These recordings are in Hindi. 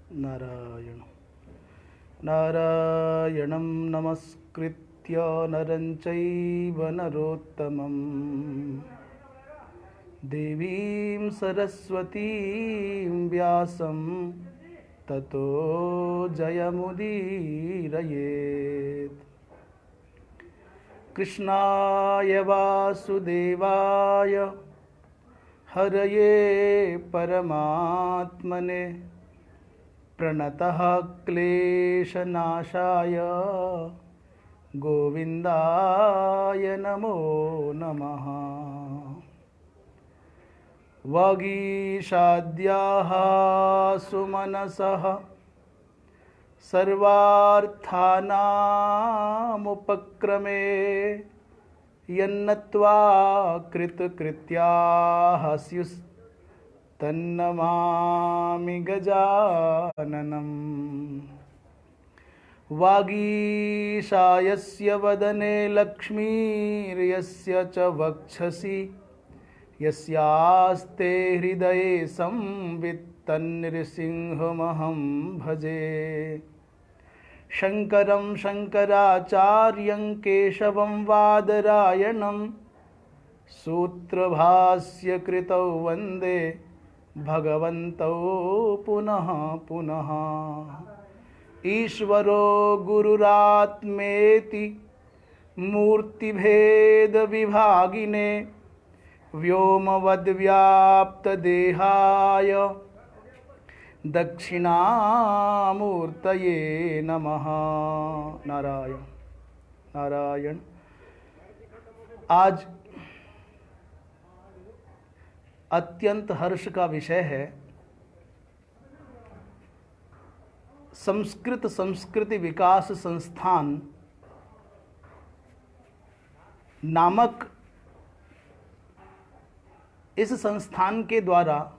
नारायण नारायणं नमस्कृत्य नरं चैव नरोत्तमं देवीं सरस्वतीं व्यासं ततो जयमुदीरयेत्। कृष्णाय वासुदेवाय हरये परमात्मने प्रणतः क्लेशनाशाय गोविन्दाय नमो नमः। वागीशाद्याः सुमनसः सर्वार्थानामुपक्रमे यन्नत्वा कृतकृत्याः स्युस्तन्नमामि गजाननम्। वागीशायस्य वदने लक्ष्मीर्यस्य च वक्षसि यस्यास्ते हृदये संवित् तन्नृसिंहमहं भजे। शङ्करं शङ्कराचार्यं केशवं वादरायणं सूत्रभाष्यकृतौ वन्दे भगवन्तौ पुनः पुनः। ईश्वरो गुरुरात्मेति मूर्तिभेदविभागिने व्योमवद्व्याप्तदेहाय दक्षिणामूर्तये नमः। नारायण नारायण। आज अत्यंत हर्ष का विषय है संस्कृति विकास संस्थान नामक इस संस्थान के द्वारा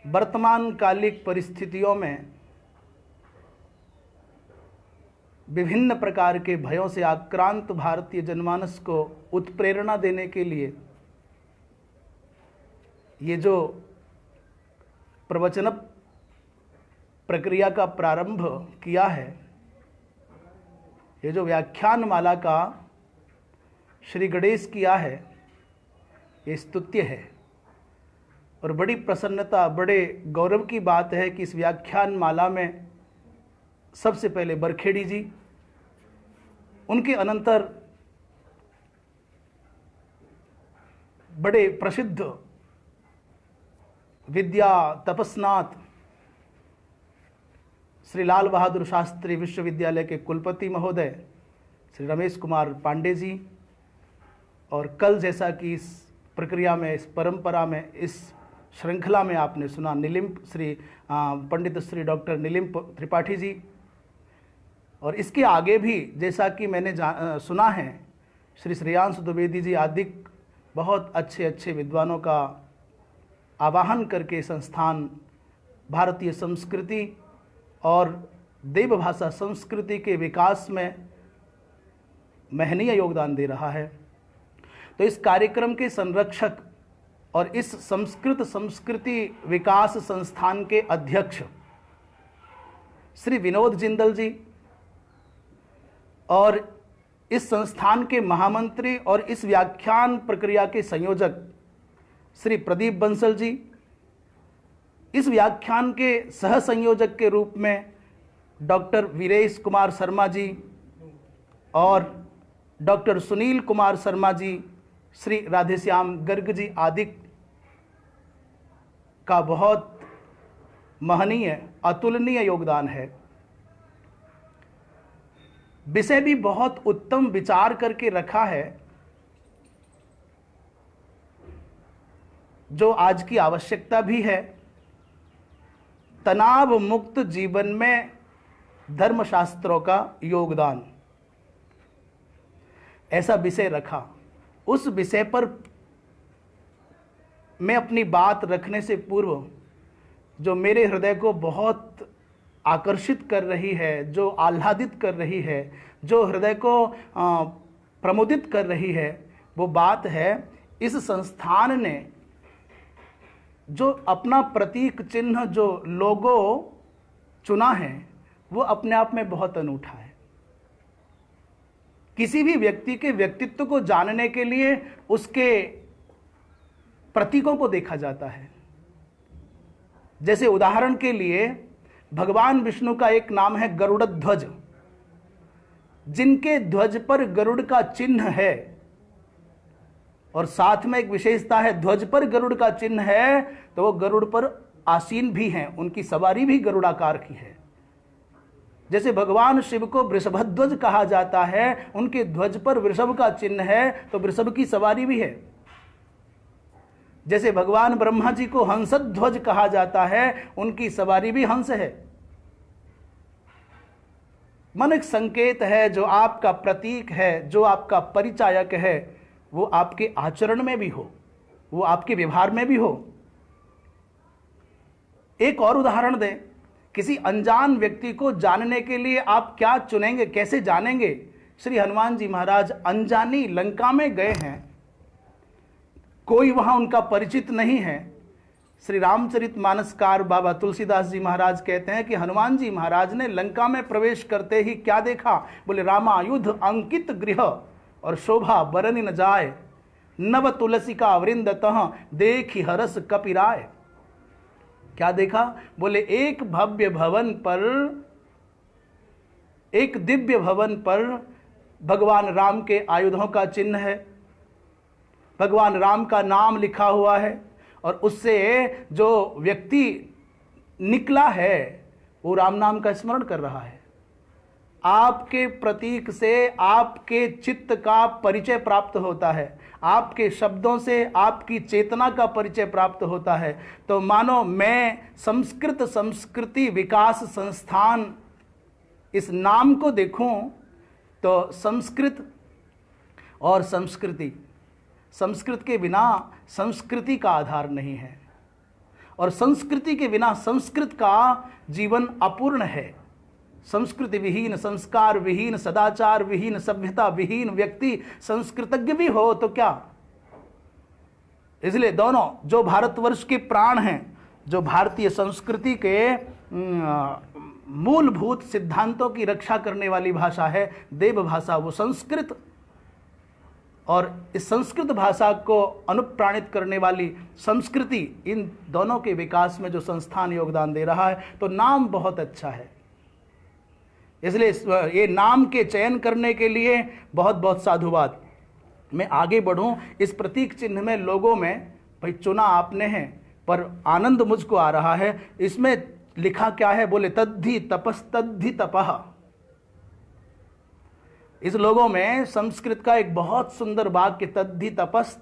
वर्तमान कालिक परिस्थितियों में विभिन्न प्रकार के भयों से आक्रांत भारतीय जनमानस को उत्प्रेरणा देने के लिए ये जो प्रवचन प्रक्रिया का प्रारंभ किया है, ये जो व्याख्यान माला का श्री गणेश किया है, ये स्तुत्य है और बड़ी प्रसन्नता, बड़े गौरव की बात है कि इस व्याख्यान माला में सबसे पहले बरखेड़ी जी, उनके अनंतर बड़े प्रसिद्ध विद्या तपस्नाथ श्री लाल बहादुर शास्त्री विश्वविद्यालय के कुलपति महोदय श्री रमेश कुमार पांडे जी, और कल जैसा कि इस प्रक्रिया में, इस परंपरा में, इस श्रृंखला में आपने सुना नीलिम श्री पंडित श्री डॉक्टर नीलिम त्रिपाठी जी, और इसके आगे भी जैसा कि मैंने सुना है श्री श्रेयांश द्विवेदी जी आदि बहुत अच्छे अच्छे विद्वानों का आवाहन करके संस्थान भारतीय संस्कृति और देवभाषा संस्कृति के विकास में महनीय योगदान दे रहा है। तो इस कार्यक्रम के संरक्षक और इस संस्कृति विकास संस्थान के अध्यक्ष श्री विनोद जिंदल जी और इस संस्थान के महामंत्री और इस व्याख्यान प्रक्रिया के संयोजक श्री प्रदीप बंसल जी, इस व्याख्यान के सह संयोजक के रूप में डॉक्टर वीरेश कुमार शर्मा जी और डॉक्टर सुनील कुमार शर्मा जी, श्री राधेश्याम गर्ग जी आदि का बहुत महनीय अतुलनीय योगदान है। विषय भी बहुत उत्तम विचार करके रखा है, जो आज की आवश्यकता भी है। तनाव मुक्त जीवन में धर्मशास्त्रों का योगदान, ऐसा विषय रखा। उस विषय पर मैं अपनी बात रखने से पूर्व जो मेरे हृदय को बहुत आकर्षित कर रही है, जो आह्लादित कर रही है, जो हृदय को प्रमोदित कर रही है, वो बात है इस संस्थान ने जो अपना प्रतीक चिन्ह जो लोगो चुना है वो अपने आप में बहुत अनूठा है। किसी भी व्यक्ति के व्यक्तित्व को जानने के लिए उसके प्रतीकों को देखा जाता है। जैसे उदाहरण के लिए भगवान विष्णु का एक नाम है गरुड़ ध्वज। जिनके ध्वज पर गरुड़ का चिन्ह है और साथ में एक विशेषता है, ध्वज पर गरुड़ का चिन्ह है तो वो गरुड़ पर आसीन भी हैं, उनकी सवारी भी गरुड़ाकार की है। जैसे भगवान शिव को वृषभध्वज कहा जाता है, उनके ध्वज पर वृषभ का चिन्ह है तो वृषभ की सवारी भी है। जैसे भगवान ब्रह्मा जी को हंसध्वज कहा जाता है, उनकी सवारी भी हंस है। मन एक संकेत है, जो आपका प्रतीक है, जो आपका परिचायक है, वो आपके आचरण में भी हो, वो आपके व्यवहार में भी हो। एक और उदाहरण दें, किसी अनजान व्यक्ति को जानने के लिए आप क्या चुनेंगे, कैसे जानेंगे? श्री हनुमान जी महाराज अनजानी लंका में गए हैं, कोई वहां उनका परिचित नहीं है। श्री रामचरितमानसकार बाबा तुलसीदास जी महाराज कहते हैं कि हनुमान जी महाराज ने लंका में प्रवेश करते ही क्या देखा? बोले रामायुध अंकित गृह और शोभा बरनि न जाए, नव तुलसी का वृंदतः देखि हरस कपिराय। क्या देखा? बोले एक भव्य भवन पर, एक दिव्य भवन पर भगवान राम के आयुधों का चिन्ह है, भगवान राम का नाम लिखा हुआ है और उससे जो व्यक्ति निकला है वो राम नाम का स्मरण कर रहा है। आपके प्रतीक से आपके चित्त का परिचय प्राप्त होता है, आपके शब्दों से आपकी चेतना का परिचय प्राप्त होता है। तो मानो मैं संस्कृत संस्कृति विकास संस्थान इस नाम को देखूं तो संस्कृत और संस्कृति, संस्कृत के बिना संस्कृति का आधार नहीं है और संस्कृति के बिना संस्कृत का जीवन अपूर्ण है। संस्कृति विहीन, संस्कार विहीन, सदाचार विहीन, सभ्यता विहीन व्यक्ति संस्कृतज्ञ भी हो तो क्या? इसलिए दोनों जो भारतवर्ष के प्राण हैं, जो भारतीय संस्कृति के मूलभूत सिद्धांतों की रक्षा करने वाली भाषा है, देव भाषा, वो संस्कृत, और इस संस्कृत भाषा को अनुप्राणित करने वाली संस्कृति, इन दोनों के विकास में जो संस्थान योगदान दे रहा है, तो नाम बहुत अच्छा है। इसलिए ये नाम के चयन करने के लिए बहुत बहुत साधुवाद। मैं आगे बढ़ूं, इस प्रतीक चिन्ह में लोगों में भाई चुना आपने है, पर आनंद मुझको आ रहा है। इसमें लिखा क्या है? बोले तद्धि तपस तद्धि तपः। इस लोगों में संस्कृत का एक बहुत सुंदर वाक्य तद्धि तपस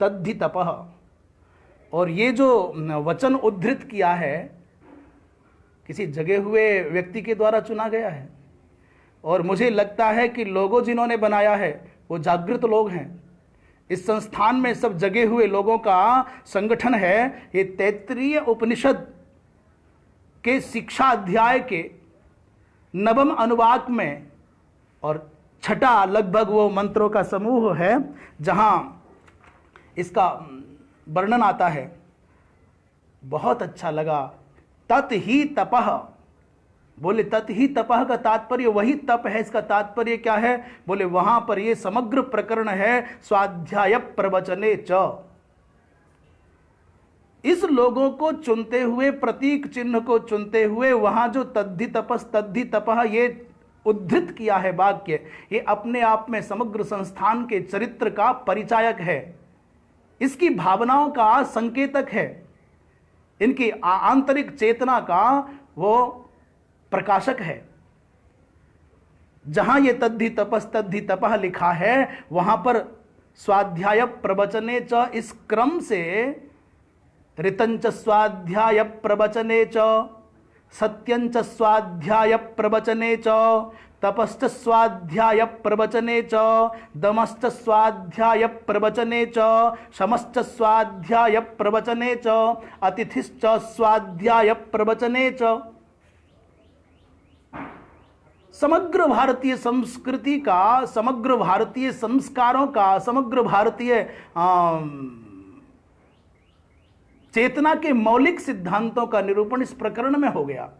तद्धि तपः, और ये जो वचन उद्धृत किया है किसी जगे हुए व्यक्ति के द्वारा चुना गया है, और मुझे लगता है कि लोगो जिन्होंने बनाया है वो जागृत लोग हैं। इस संस्थान में सब जगे हुए लोगों का संगठन है। ये तैत्तिरीय उपनिषद के शिक्षा अध्याय के 9वें अनुवाक में और छठा लगभग वो मंत्रों का समूह है जहां इसका वर्णन आता है। बहुत अच्छा लगा। तत ही तपः, बोले तत ही तपः का तात्पर्य वही तप है। इसका तात्पर्य क्या है? बोले वहां पर ये समग्र प्रकरण है स्वाध्याय प्रवचने च। इस लोगों को चुनते हुए, प्रतीक चिन्ह को चुनते हुए, वहां जो तद्धि तपस तद्धि तपः ये उद्धृत किया है वाक्य, ये अपने आप में समग्र संस्थान के चरित्र का परिचायक है, इसकी भावनाओं का संकेतक है, इनकी आंतरिक चेतना का वो प्रकाशक है। जहां ये तद्धि तपस तद्धि तपः लिखा है वहां पर स्वाध्याय प्रवचने च, इस क्रम से ऋतंच स्वाध्याय प्रवचने च, सत्यंच स्वाध्याय प्रवचने च, तपश्च स्वाध्याय प्रवचने च, दमश्च स्वाध्याय प्रवचने च, शमश्च स्वाध्याय प्रवचने च, अतिथिश्च स्वाध्याय प्रवचने च। समग्र भारतीय संस्कृति का, समग्र भारतीय संस्कारों का, समग्र भारतीय चेतना के मौलिक सिद्धांतों का निरूपण इस प्रकरण में हो गया।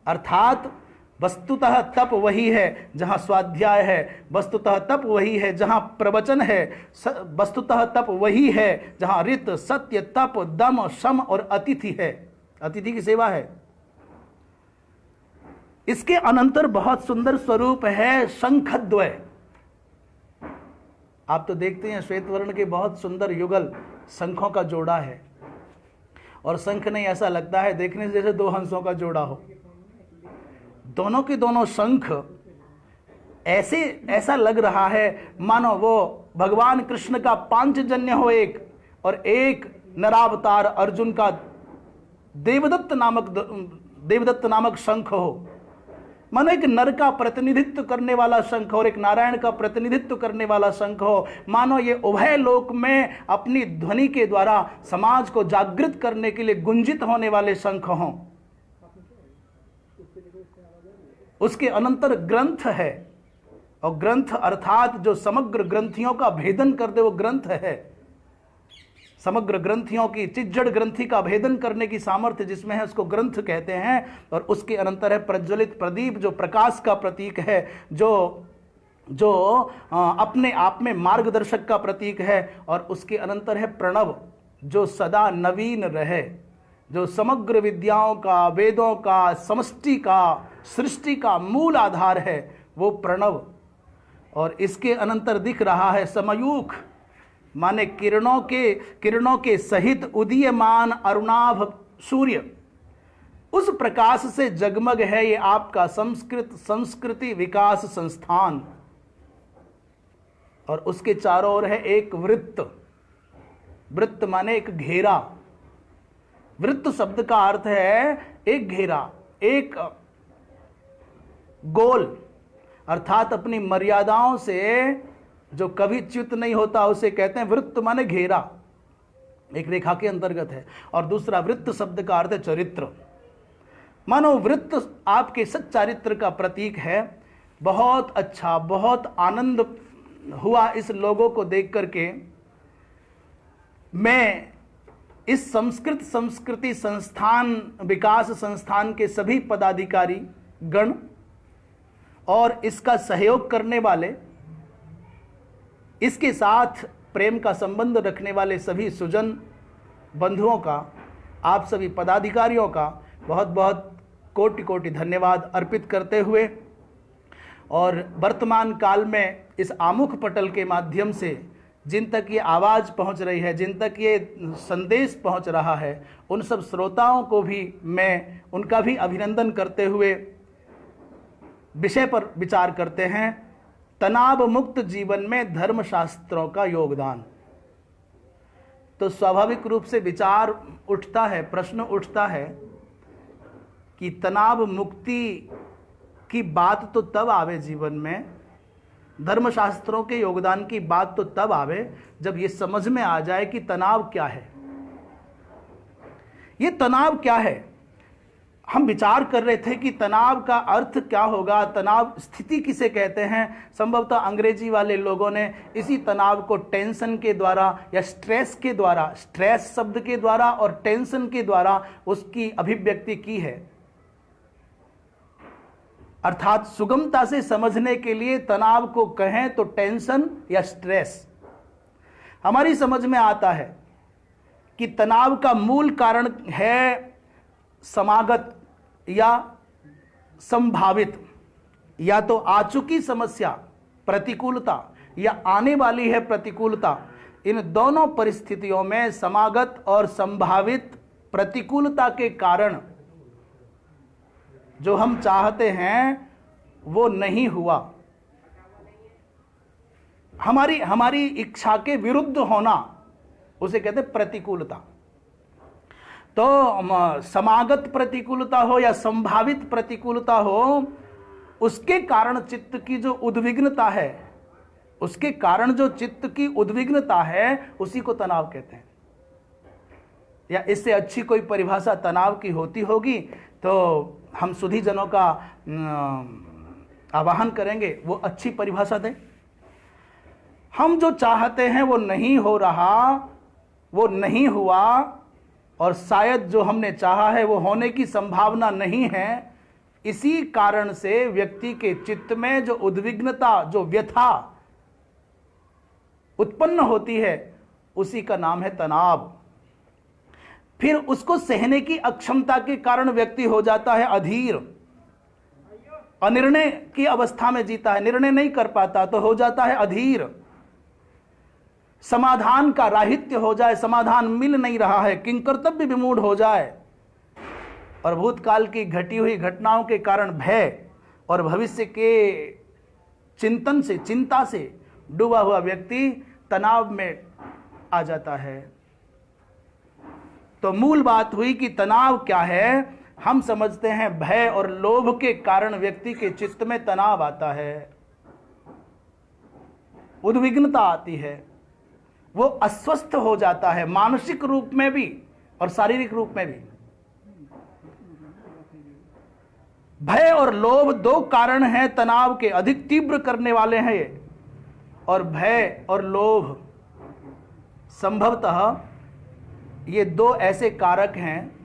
अर्थात वस्तुतः तप वही है जहां स्वाध्याय है, वस्तुतः तप वही है जहां प्रवचन है, वस्तुतः तप वही है जहां ऋत, सत्य, तप, दम, शम और अतिथि है, अतिथि की सेवा है। इसके अनंतर बहुत सुंदर स्वरूप है शंखद्वय। आप तो देखते हैं श्वेत वर्ण के बहुत सुंदर युगल शंखों का जोड़ा है, और शंख नहीं, ऐसा लगता है देखने से जैसे दो हंसों का जोड़ा हो। दोनों के दोनों शंख ऐसा लग रहा है मानो वो भगवान कृष्ण का पांचजन्य हो एक, और एक नरावतार अर्जुन का देवदत्त नामक शंख हो। मानो एक नर का प्रतिनिधित्व करने वाला शंख और एक नारायण का प्रतिनिधित्व करने वाला शंख हो। मानो ये उभय लोक में अपनी ध्वनि के द्वारा समाज को जागृत करने के लिए गुंजित होने वाले शंख हों। उसके अनंतर ग्रंथ है, और ग्रंथ अर्थात जो समग्र ग्रंथियों का भेदन कर दे वो ग्रंथ है। समग्र ग्रंथियों की, चिज्जड़ ग्रंथि का भेदन करने की सामर्थ्य जिसमें है उसको ग्रंथ कहते हैं। और उसके अनंतर है प्रज्वलित प्रदीप, जो प्रकाश का प्रतीक है, जो अपने आप में मार्गदर्शक का प्रतीक है। और उसके अनंतर है प्रणव, जो सदा नवीन रहे, जो समग्र विद्याओं का, वेदों का, समष्टि का, सृष्टि का मूल आधार है, वो प्रणव। और इसके अनंतर दिख रहा है समयूख, माने किरणों के सहित उदीयमान अरुणाभ सूर्य। उस प्रकाश से जगमग है ये आपका संस्कृति विकास संस्थान। और उसके चारों ओर है एक वृत्त। वृत्त माने एक घेरा। वृत्त शब्द का अर्थ है एक घेरा, एक गोल, अर्थात अपनी मर्यादाओं से जो कभी च्युत नहीं होता उसे कहते हैं वृत्त माने घेरा, एक रेखा के अंतर्गत है। और दूसरा वृत्त शब्द का अर्थ है चरित्र। मानो वृत्त आपके सच्चारित्र का प्रतीक है। बहुत अच्छा, बहुत आनंद हुआ इस लोगों को देख करके। मैं इस संस्कृति संस्थान, विकास संस्थान के सभी पदाधिकारी गण और इसका सहयोग करने वाले, इसके साथ प्रेम का संबंध रखने वाले सभी सुजन बंधुओं का, आप सभी पदाधिकारियों का बहुत बहुत कोटि कोटि धन्यवाद अर्पित करते हुए, और वर्तमान काल में इस आमुख पटल के माध्यम से जिन तक ये आवाज़ पहुंच रही है, जिन तक ये संदेश पहुंच रहा है, उन सब श्रोताओं को भी मैं उनका भी अभिनंदन करते हुए विषय पर विचार करते हैं, तनाव मुक्त जीवन में धर्मशास्त्रों का योगदान। तो स्वाभाविक रूप से विचार उठता है, प्रश्न उठता है कि तनाव मुक्ति की बात तो तब आवे जीवन में, धर्मशास्त्रों के योगदान की बात तो तब आवे जब ये समझ में आ जाए कि तनाव क्या है। ये तनाव क्या है? हम विचार कर रहे थे कि तनाव का अर्थ क्या होगा, तनाव स्थिति किसे कहते हैं। संभवतः अंग्रेजी वाले लोगों ने इसी तनाव को टेंशन के द्वारा या स्ट्रेस के द्वारा, स्ट्रेस शब्द के द्वारा और टेंशन के द्वारा उसकी अभिव्यक्ति की है। अर्थात सुगमता से समझने के लिए तनाव को कहें तो टेंशन या स्ट्रेस। हमारी समझ में आता है कि तनाव का मूल कारण है समागत या संभावित, या तो आ चुकी समस्या प्रतिकूलता या आने वाली है प्रतिकूलता। इन दोनों परिस्थितियों में समागत और संभावित प्रतिकूलता के कारण जो हम चाहते हैं वो नहीं हुआ, हमारी इच्छा के विरुद्ध होना, उसे कहते हैं प्रतिकूलता। तो समागत प्रतिकूलता हो या संभावित प्रतिकूलता हो, उसके कारण चित्त की जो उद्विग्नता है, उसके कारण जो चित्त की उद्विग्नता है, उसी को तनाव कहते हैं। या इससे अच्छी कोई परिभाषा तनाव की होती होगी तो हम सुधी जनों का आवाहन करेंगे वो अच्छी परिभाषा दें। हम जो चाहते हैं वो नहीं हो रहा, वो नहीं हुआ, और शायद जो हमने चाहा है वो होने की संभावना नहीं है। इसी कारण से व्यक्ति के चित्त में जो उद्विग्नता, जो व्यथा उत्पन्न होती है, उसी का नाम है तनाव। फिर उसको सहने की अक्षमता के कारण व्यक्ति हो जाता है अधीर, अनिर्णय की अवस्था में जीता है, निर्णय नहीं कर पाता तो हो जाता है अधीर। समाधान का राहित्य हो जाए, समाधान मिल नहीं रहा है, किंकर्तव्य विमूढ़ हो जाए, और भूतकाल की घटी हुई घटनाओं के कारण भय और भविष्य के चिंतन से, चिंता से डूबा हुआ व्यक्ति तनाव में आ जाता है। तो मूल बात हुई कि तनाव क्या है। हम समझते हैं भय और लोभ के कारण व्यक्ति के चित्त में तनाव आता है, उद्विग्नता आती है, वो अस्वस्थ हो जाता है, मानसिक रूप में भी और शारीरिक रूप में भी। भय और लोभ दो कारण हैं तनाव के, अधिक तीव्र करने वाले हैं ये। और भय और लोभ संभवतः ये दो ऐसे कारक हैं,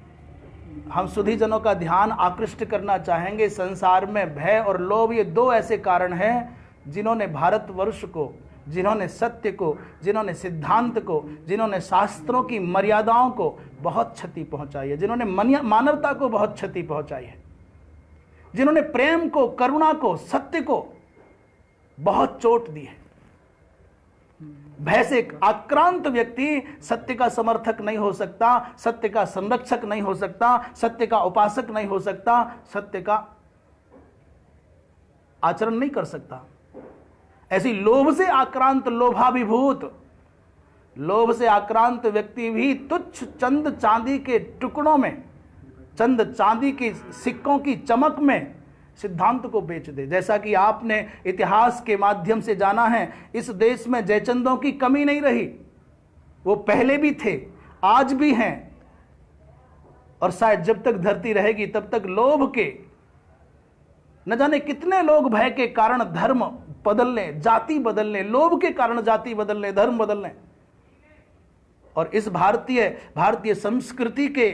हम सुधीजनों का ध्यान आकृष्ट करना चाहेंगे। संसार में भय और लोभ ये दो ऐसे कारण हैं जिन्होंने भारतवर्ष को, जिन्होंने सत्य को, जिन्होंने सिद्धांत को, जिन्होंने शास्त्रों की मर्यादाओं को बहुत क्षति पहुंचाई है, जिन्होंने मानवता को बहुत क्षति पहुंचाई है, जिन्होंने प्रेम को, करुणा को, सत्य को बहुत चोट दी है। भय से आक्रांत व्यक्ति सत्य का समर्थक नहीं हो सकता, सत्य का संरक्षक नहीं हो सकता, सत्य का उपासक नहीं हो सकता, सत्य का आचरण नहीं कर सकता। ऐसी लोभ से आक्रांत, लोभाभिभूत, लोभ से आक्रांत व्यक्ति भी तुच्छ चंद चांदी के टुकड़ों में, चंद चांदी की सिक्कों की चमक में सिद्धांत को बेच दे। जैसा कि आपने इतिहास के माध्यम से जाना है, इस देश में जयचंदों की कमी नहीं रही। वो पहले भी थे, आज भी हैं, और शायद जब तक धरती रहेगी तब तक लोभ के न जाने कितने लोग भय के कारण धर्म बदलने, जाति बदलने, लोभ के कारण जाति बदलने, धर्म बदलने। और इस भारतीय संस्कृति के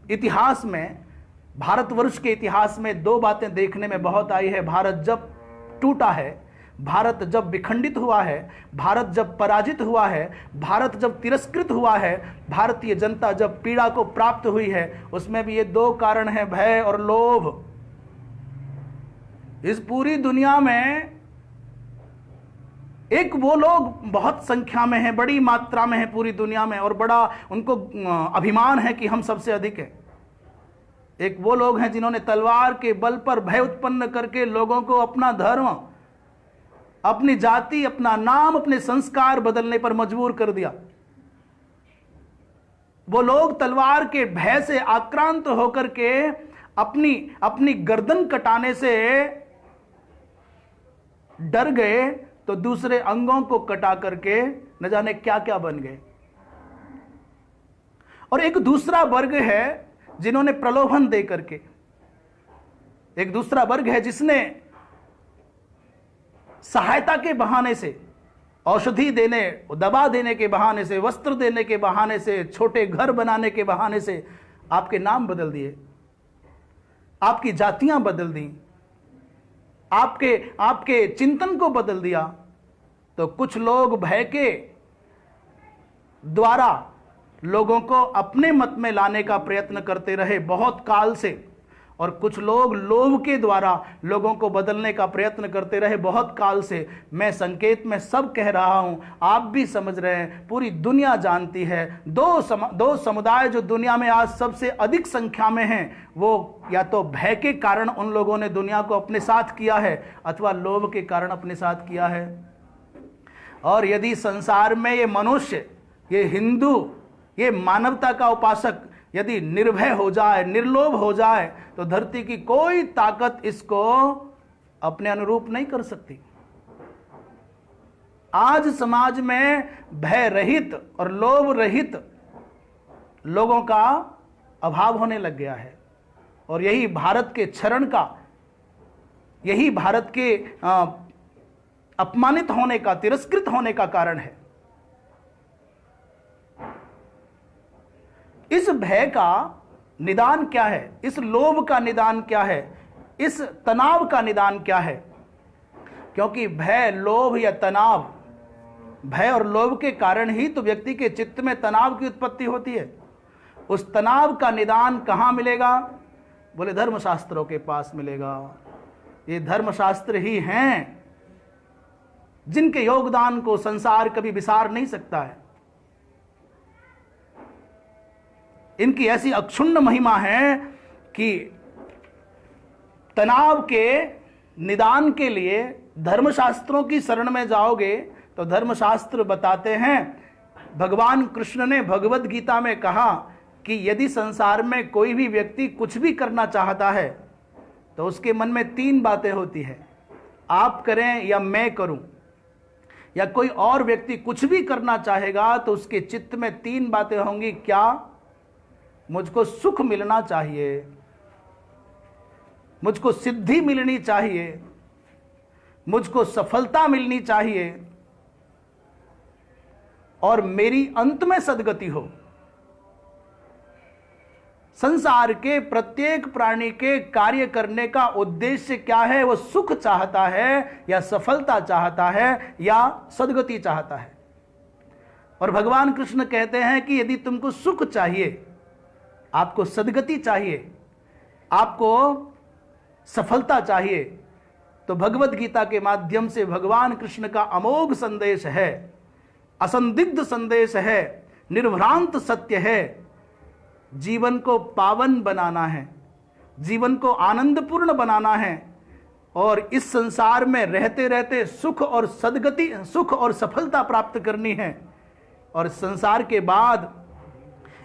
इतिहास में, भारतवर्ष के इतिहास में दो बातें देखने में बहुत आई है। भारत जब टूटा है, भारत जब विखंडित हुआ है, भारत जब पराजित हुआ है, भारत जब तिरस्कृत हुआ है, भारतीय जनता जब पीड़ा को प्राप्त हुई है, उसमें भी ये दो कारण हैं, भय और लोभ। इस पूरी दुनिया में एक वो लोग बहुत संख्या में हैं, बड़ी मात्रा में हैं पूरी दुनिया में, और बड़ा उनको अभिमान है कि हम सबसे अधिक हैं। एक वो लोग हैं जिन्होंने तलवार के बल पर भय उत्पन्न करके लोगों को अपना धर्म, अपनी जाति, अपना नाम, अपने संस्कार बदलने पर मजबूर कर दिया। वो लोग तलवार के भय से आक्रांत होकर के अपनी गर्दन कटाने से डर गए, तो दूसरे अंगों को कटा करके न जाने क्या क्या बन गए। और एक दूसरा वर्ग है जिन्होंने प्रलोभन दे करके, एक दूसरा वर्ग है जिसने सहायता के बहाने से, औषधि देने, दवा देने के बहाने से, वस्त्र देने के बहाने से, छोटे घर बनाने के बहाने से आपके नाम बदल दिए, आपकी जातियां बदल दी, आपके चिंतन को बदल दिया। तो कुछ लोग भय के द्वारा लोगों को अपने मत में लाने का प्रयत्न करते रहे बहुत काल से, और कुछ लोग लोभ के द्वारा लोगों को बदलने का प्रयत्न करते रहे बहुत काल से। मैं संकेत में सब कह रहा हूं, आप भी समझ रहे हैं, पूरी दुनिया जानती है। दो समुदाय जो दुनिया में आज सबसे अधिक संख्या में हैं, वो या तो भय के कारण उन लोगों ने दुनिया को अपने साथ किया है, अथवा लोभ के कारण अपने साथ किया है। और यदि संसार में ये मनुष्य, ये हिंदू, ये मानवता का उपासक यदि निर्भय हो जाए, निर्लोभ हो जाए, तो धरती की कोई ताकत इसको अपने अनुरूप नहीं कर सकती। आज समाज में भय रहित और लोभ रहित लोगों का अभाव होने लग गया है, और यही भारत के क्षरण का, यही भारत के अपमानित होने का, तिरस्कृत होने का कारण है। इस भय का निदान क्या है, इस लोभ का निदान क्या है, इस तनाव का निदान क्या है? क्योंकि भय, लोभ या तनाव, भय और लोभ के कारण ही तो व्यक्ति के चित्त में तनाव की उत्पत्ति होती है। उस तनाव का निदान कहां मिलेगा? बोले धर्मशास्त्रों के पास मिलेगा। ये धर्मशास्त्र ही हैं जिनके योगदान को संसार कभी विसार नहीं सकता है। इनकी ऐसी अक्षुण्ण महिमा है कि तनाव के निदान के लिए धर्मशास्त्रों की शरण में जाओगे तो धर्मशास्त्र बताते हैं, भगवान कृष्ण ने भगवद गीता में कहा कि यदि संसार में कोई भी व्यक्ति कुछ भी करना चाहता है तो उसके मन में 3 बातें होती हैं, आप करें या मैं करूं, या कोई और व्यक्ति कुछ भी करना चाहेगा तो उसके चित्त में 3 बातें होंगी। क्या? मुझको सुख मिलना चाहिए, मुझको सिद्धि मिलनी चाहिए, मुझको सफलता मिलनी चाहिए, और मेरी अंत में सद्गति हो। संसार के प्रत्येक प्राणी के कार्य करने का उद्देश्य क्या है? वो सुख चाहता है या सफलता चाहता है या सद्गति चाहता है। और भगवान कृष्ण कहते हैं कि यदि तुमको सुख चाहिए, आपको सद्गति चाहिए, आपको सफलता चाहिए, तो भगवद गीता के माध्यम से भगवान कृष्ण का अमोघ संदेश है, असंदिग्ध संदेश है, निर्भ्रांत सत्य है। जीवन को पावन बनाना है, जीवन को आनंदपूर्ण बनाना है, और इस संसार में रहते रहते सुख और सद्गति, सुख और सफलता प्राप्त करनी है। और संसार के बाद,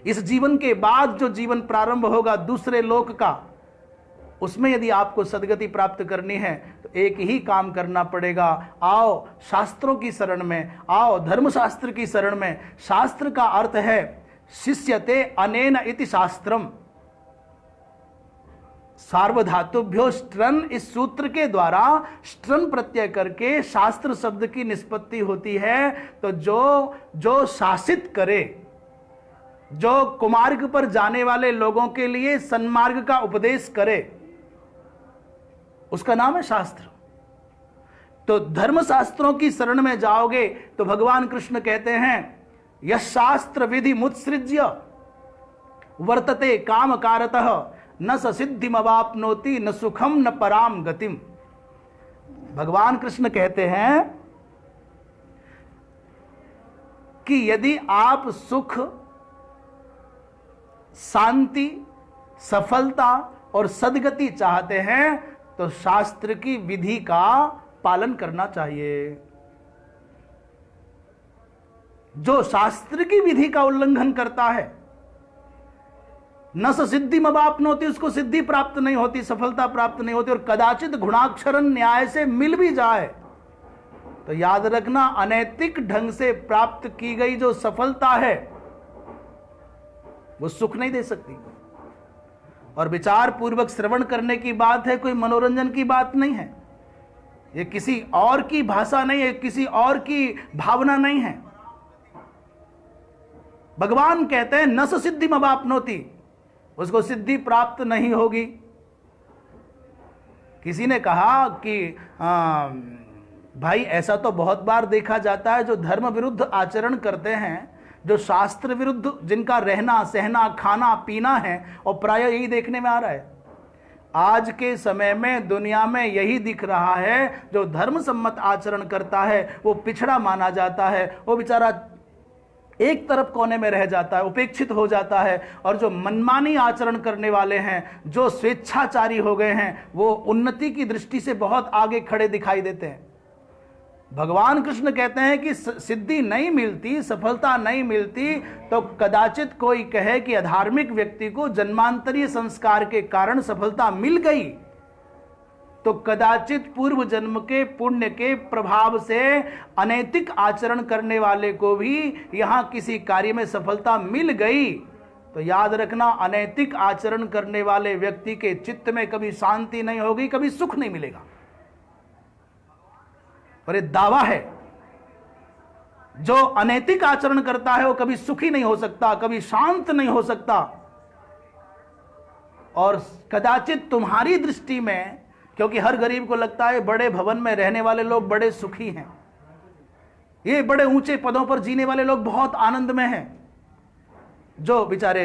इस जीवन के बाद जो जीवन प्रारंभ होगा दूसरे लोक का, उसमें यदि आपको सद्गति प्राप्त करनी है तो एक ही काम करना पड़ेगा, आओ शास्त्रों की शरण में, आओ धर्मशास्त्र की शरण में। शास्त्र का अर्थ है शिष्यते अनेन इति शास्त्रम, सार्वधातुभ्यो स्ट्रन, इस सूत्र के द्वारा स्ट्रन प्रत्यय करके शास्त्र शब्द की निष्पत्ति होती है। तो जो शासित करे, जो कुमार्ग पर जाने वाले लोगों के लिए सन्मार्ग का उपदेश करे, उसका नाम है शास्त्र। तो धर्मशास्त्रों की शरण में जाओगे तो भगवान कृष्ण कहते हैं, यह शास्त्र विधि मुत्सृज्य वर्तते काम कारतः न स सिद्धिमवाप्नोति न सुखम न पराम गतिम। भगवान कृष्ण कहते हैं कि यदि आप सुख, शांति, सफलता और सद्गति चाहते हैं तो शास्त्र की विधि का पालन करना चाहिए। जो शास्त्र की विधि का उल्लंघन करता है, न स सिद्धिमवाप्नोति, उसको सिद्धि प्राप्त नहीं होती, सफलता प्राप्त नहीं होती, और कदाचित गुणाक्षरन न्याय से मिल भी जाए तो याद रखना, अनैतिक ढंग से प्राप्त की गई जो सफलता है वो सुख नहीं दे सकती। और विचार पूर्वक श्रवण करने की बात है, कोई मनोरंजन की बात नहीं है, ये किसी और की भाषा नहीं है, किसी और की भावना नहीं है। भगवान कहते हैं न स सिद्धिमवाप्नोति, उसको सिद्धि प्राप्त नहीं होगी। किसी ने कहा कि भाई ऐसा तो बहुत बार देखा जाता है, जो धर्म विरुद्ध आचरण करते हैं, जो शास्त्र विरुद्ध जिनका रहना सहना खाना पीना है, और प्राय यही देखने में आ रहा है आज के समय में दुनिया में, यही दिख रहा है, जो धर्म सम्मत आचरण करता है वो पिछड़ा माना जाता है, वो बेचारा एक तरफ कोने में रह जाता है, उपेक्षित हो जाता है। और जो मनमानी आचरण करने वाले हैं, जो स्वेच्छाचारी हो गए हैं, वो उन्नति की दृष्टि से बहुत आगे खड़े दिखाई देते हैं। भगवान कृष्ण कहते हैं कि सिद्धि नहीं मिलती, सफलता नहीं मिलती, तो कदाचित कोई कहे कि अधार्मिक व्यक्ति को जन्मांतरीय संस्कार के कारण सफलता मिल गई, तो कदाचित पूर्व जन्म के पुण्य के प्रभाव से अनैतिक आचरण करने वाले को भी यहां किसी कार्य में सफलता मिल गई। तो याद रखना, अनैतिक आचरण करने वाले व्यक्ति के चित्त में कभी शांति नहीं होगी, कभी सुख नहीं मिलेगा। और ये दावा है, जो अनैतिक आचरण करता है वो कभी सुखी नहीं हो सकता, कभी शांत नहीं हो सकता। और कदाचित तुम्हारी दृष्टि में, क्योंकि हर गरीब को लगता है बड़े भवन में रहने वाले लोग बड़े सुखी हैं, ये बड़े ऊंचे पदों पर जीने वाले लोग बहुत आनंद में हैं। जो बेचारे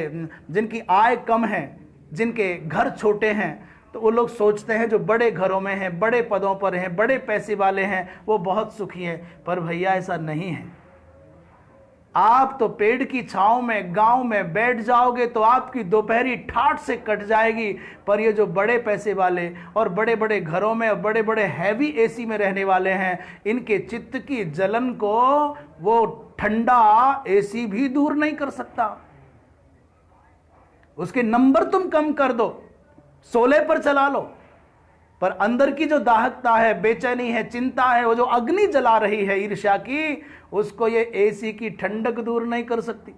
जिनकी आय कम है, जिनके घर छोटे हैं, तो वो लोग सोचते हैं जो बड़े घरों में हैं, बड़े पदों पर हैं, बड़े पैसे वाले हैं, वो बहुत सुखी हैं। पर भैया ऐसा नहीं है। आप तो पेड़ की छांव में गांव में बैठ जाओगे तो आपकी दोपहरी ठाठ से कट जाएगी। पर ये जो बड़े पैसे वाले और बड़े बड़े घरों में और बड़े बड़े हैवी एसी में रहने वाले हैं, इनके चित्त की जलन को वो ठंडा एसी भी दूर नहीं कर सकता। उसके नंबर तुम कम कर दो, 16 पर चला लो, पर अंदर की जो दाहकता है, बेचैनी है, चिंता है, वो जो अग्नि जला रही है ईर्ष्या की, उसको ये एसी की ठंडक दूर नहीं कर सकती।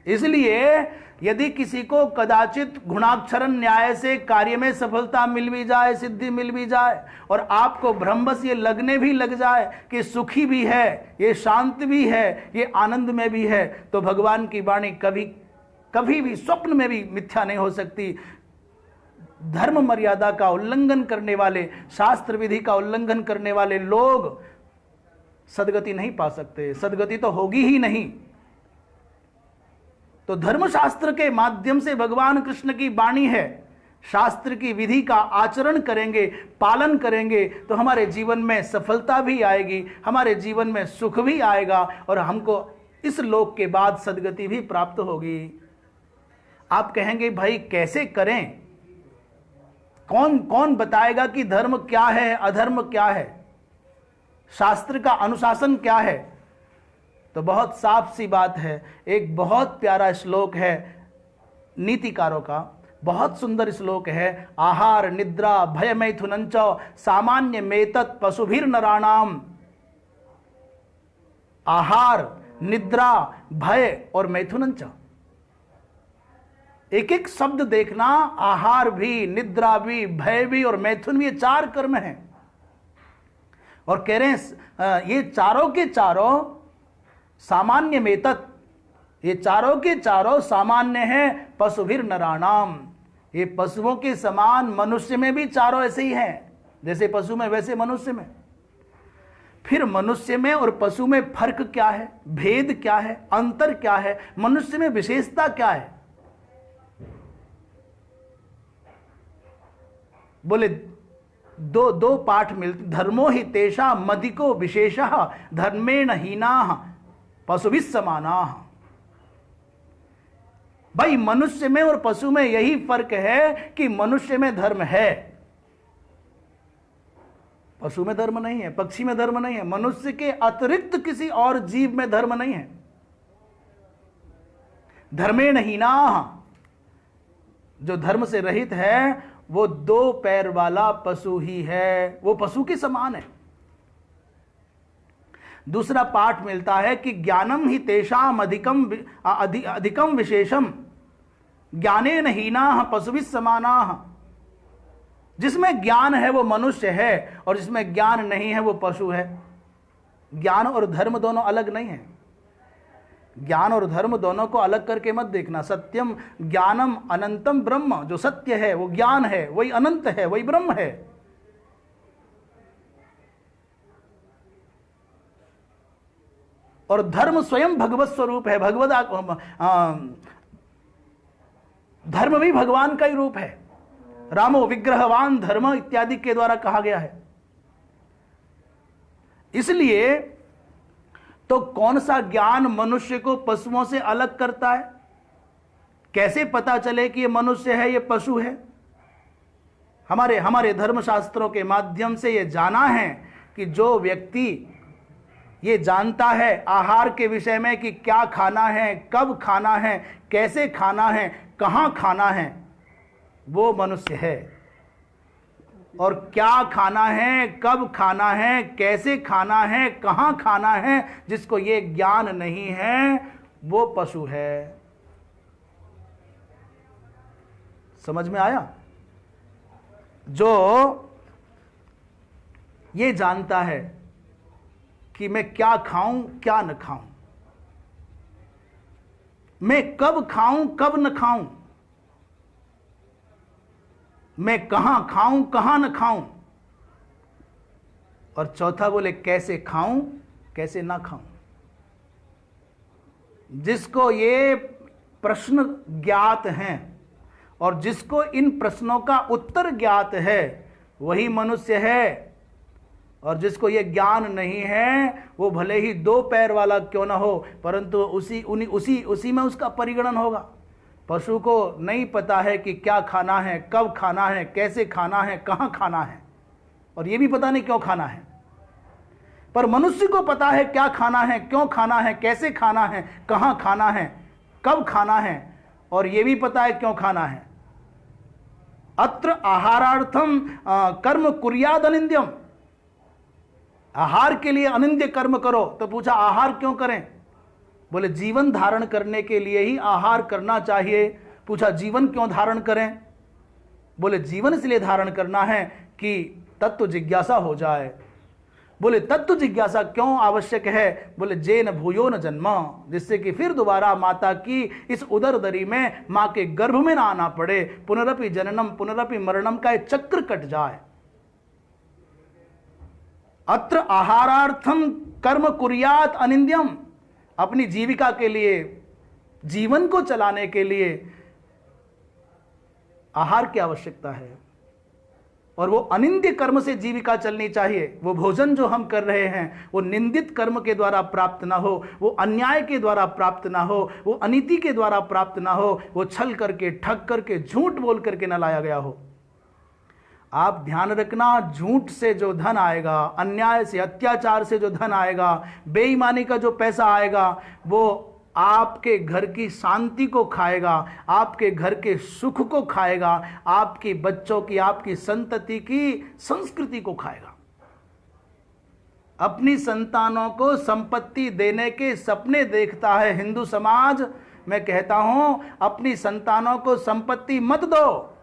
इसलिए यदि किसी को कदाचित गुणाक्षरण न्याय से कार्य में सफलता मिल भी जाए, सिद्धि मिल भी जाए, और आपको भ्रमवश ये लगने भी लग जाए कि सुखी भी है, ये शांत भी है, ये आनंद में भी है, तो भगवान की वाणी कभी भी स्वप्न में भी मिथ्या नहीं हो सकती। धर्म मर्यादा का उल्लंघन करने वाले, शास्त्र विधि का उल्लंघन करने वाले लोग सदगति नहीं पा सकते, सदगति तो होगी ही नहीं। तो धर्मशास्त्र के माध्यम से भगवान कृष्ण की वाणी है, शास्त्र की विधि का आचरण करेंगे, पालन करेंगे, तो हमारे जीवन में सफलता भी आएगी, हमारे जीवन में सुख भी आएगा, और हमको इस लोक के बाद सदगति भी प्राप्त होगी। आप कहेंगे भाई कैसे करें, कौन कौन बताएगा कि धर्म क्या है, अधर्म क्या है, शास्त्र का अनुशासन क्या है? तो बहुत साफ सी बात है। एक बहुत प्यारा श्लोक है नीतिकारों का, बहुत सुंदर श्लोक है। आहार निद्रा भय मैथुनंच सामान्य मेतत् पशुभिर नराणाम। आहार, निद्रा, भय और मैथुनंच, एक एक शब्द देखना। आहार भी, निद्रा भी, भय भी और मैथुन भी, ये 4 कर्म हैं। और कह रहे हैं ये चारों के चारों सामान्य मेतत्, ये चारों के चारों सामान्य हैं पशुभिर नराणाम। ये पशुओं के समान मनुष्य में भी चारों ऐसे ही हैं, जैसे पशु में वैसे मनुष्य में। फिर मनुष्य में और पशु में फर्क क्या है, भेद क्या है, अंतर क्या है, मनुष्य में विशेषता क्या है? बोले दो पाठ मिलते। धर्मो हि तेषा मदिको विशेषः धर्मेण हीनाः पशुभिः समानाः। भाई मनुष्य में और पशु में यही फर्क है कि मनुष्य में धर्म है, पशु में धर्म नहीं है, पक्षी में धर्म नहीं है, मनुष्य के अतिरिक्त किसी और जीव में धर्म नहीं है। धर्मेण हीनाः, जो धर्म से रहित है वो 2 पैर वाला पशु ही है, वो पशु के समान है। दूसरा पाठ मिलता है कि ज्ञानम ही तेषाम अधिकम विशेषम ज्ञानेन हीनाः पशुभिः समानाः। जिसमें ज्ञान है वो मनुष्य है, और जिसमें ज्ञान नहीं है वो पशु है। ज्ञान और धर्म दोनों अलग नहीं है। ज्ञान और धर्म दोनों को अलग करके मत देखना। सत्यम ज्ञानम अनंतम ब्रह्म, जो सत्य है वो ज्ञान है, वही अनंत है, वही ब्रह्म है। और धर्म स्वयं भगवत स्वरूप है, धर्म भी भगवान का ही रूप है। रामो विग्रहवान धर्म इत्यादि के द्वारा कहा गया है। इसलिए तो कौन सा ज्ञान मनुष्य को पशुओं से अलग करता है? कैसे पता चले कि ये मनुष्य है, ये पशु है? हमारे धर्मशास्त्रों के माध्यम से ये जाना है कि जो व्यक्ति ये जानता है आहार के विषय में कि क्या खाना है, कब खाना है, कैसे खाना है, कहाँ खाना है, वो मनुष्य है। और क्या खाना है, कब खाना है, कैसे खाना है, कहाँ खाना है, जिसको ये ज्ञान नहीं है वो पशु है। समझ में आया? जो ये जानता है कि मैं क्या खाऊं क्या न खाऊं, मैं कब खाऊं कब न खाऊं, मैं कहां खाऊं कहां न खाऊं, और चौथा बोले कैसे खाऊं कैसे ना खाऊं। जिसको ये प्रश्न ज्ञात हैं और जिसको इन प्रश्नों का उत्तर ज्ञात है वही मनुष्य है, और जिसको ये ज्ञान नहीं है वो भले ही 2 पैर वाला क्यों ना हो, परंतु उसी में उसका परिगणन होगा। पशु को नहीं पता है कि क्या खाना है, कब खाना है, कैसे खाना है, कहां खाना है, और ये भी पता नहीं क्यों खाना है। पर मनुष्य को पता है क्या खाना है, क्यों खाना है, कैसे खाना है, कहां खाना है, कब खाना है, और यह भी पता है क्यों खाना है। अत्र आहारार्थम कर्म कुर्याद अनिंद्यम, आहार के लिए अनिंद्य कर्म करो। तो पूछा आहार क्यों करें? बोले जीवन धारण करने के लिए ही आहार करना चाहिए। पूछा जीवन क्यों धारण करें? बोले जीवन इसलिए धारण करना है कि तत्व जिज्ञासा हो जाए। बोले तत्व जिज्ञासा क्यों आवश्यक है? बोले जेन भूयो न जन्म, जिससे कि फिर दोबारा माता की इस उदर दरी में, मां के गर्भ में ना आना पड़े। पुनरपि जननम पुनरपि मरणम का एक चक्र कट जाए। अत्र आहारार्थम कर्म कुर्यात अनिंद्यम, अपनी जीविका के लिए, जीवन को चलाने के लिए आहार की आवश्यकता है, और वो अनिंद्य कर्म से जीविका चलनी चाहिए। वो भोजन जो हम कर रहे हैं वो निंदित कर्म के द्वारा प्राप्त ना हो, वो अन्याय के द्वारा प्राप्त ना हो, वो अनीति के द्वारा प्राप्त ना हो, वो छल करके, ठग करके, झूठ बोल करके ना लाया गया हो। आप ध्यान रखना, झूठ से जो धन आएगा, अन्याय से, अत्याचार से जो धन आएगा, बेईमानी का जो पैसा आएगा, वो आपके घर की शांति को खाएगा, आपके घर के सुख को खाएगा, आपके बच्चों की, आपकी संतति की संस्कृति को खाएगा। अपनी संतानों को संपत्ति देने के सपने देखता है हिंदू समाज। मैं कहता हूं अपनी संतानों को संपत्ति मत दो,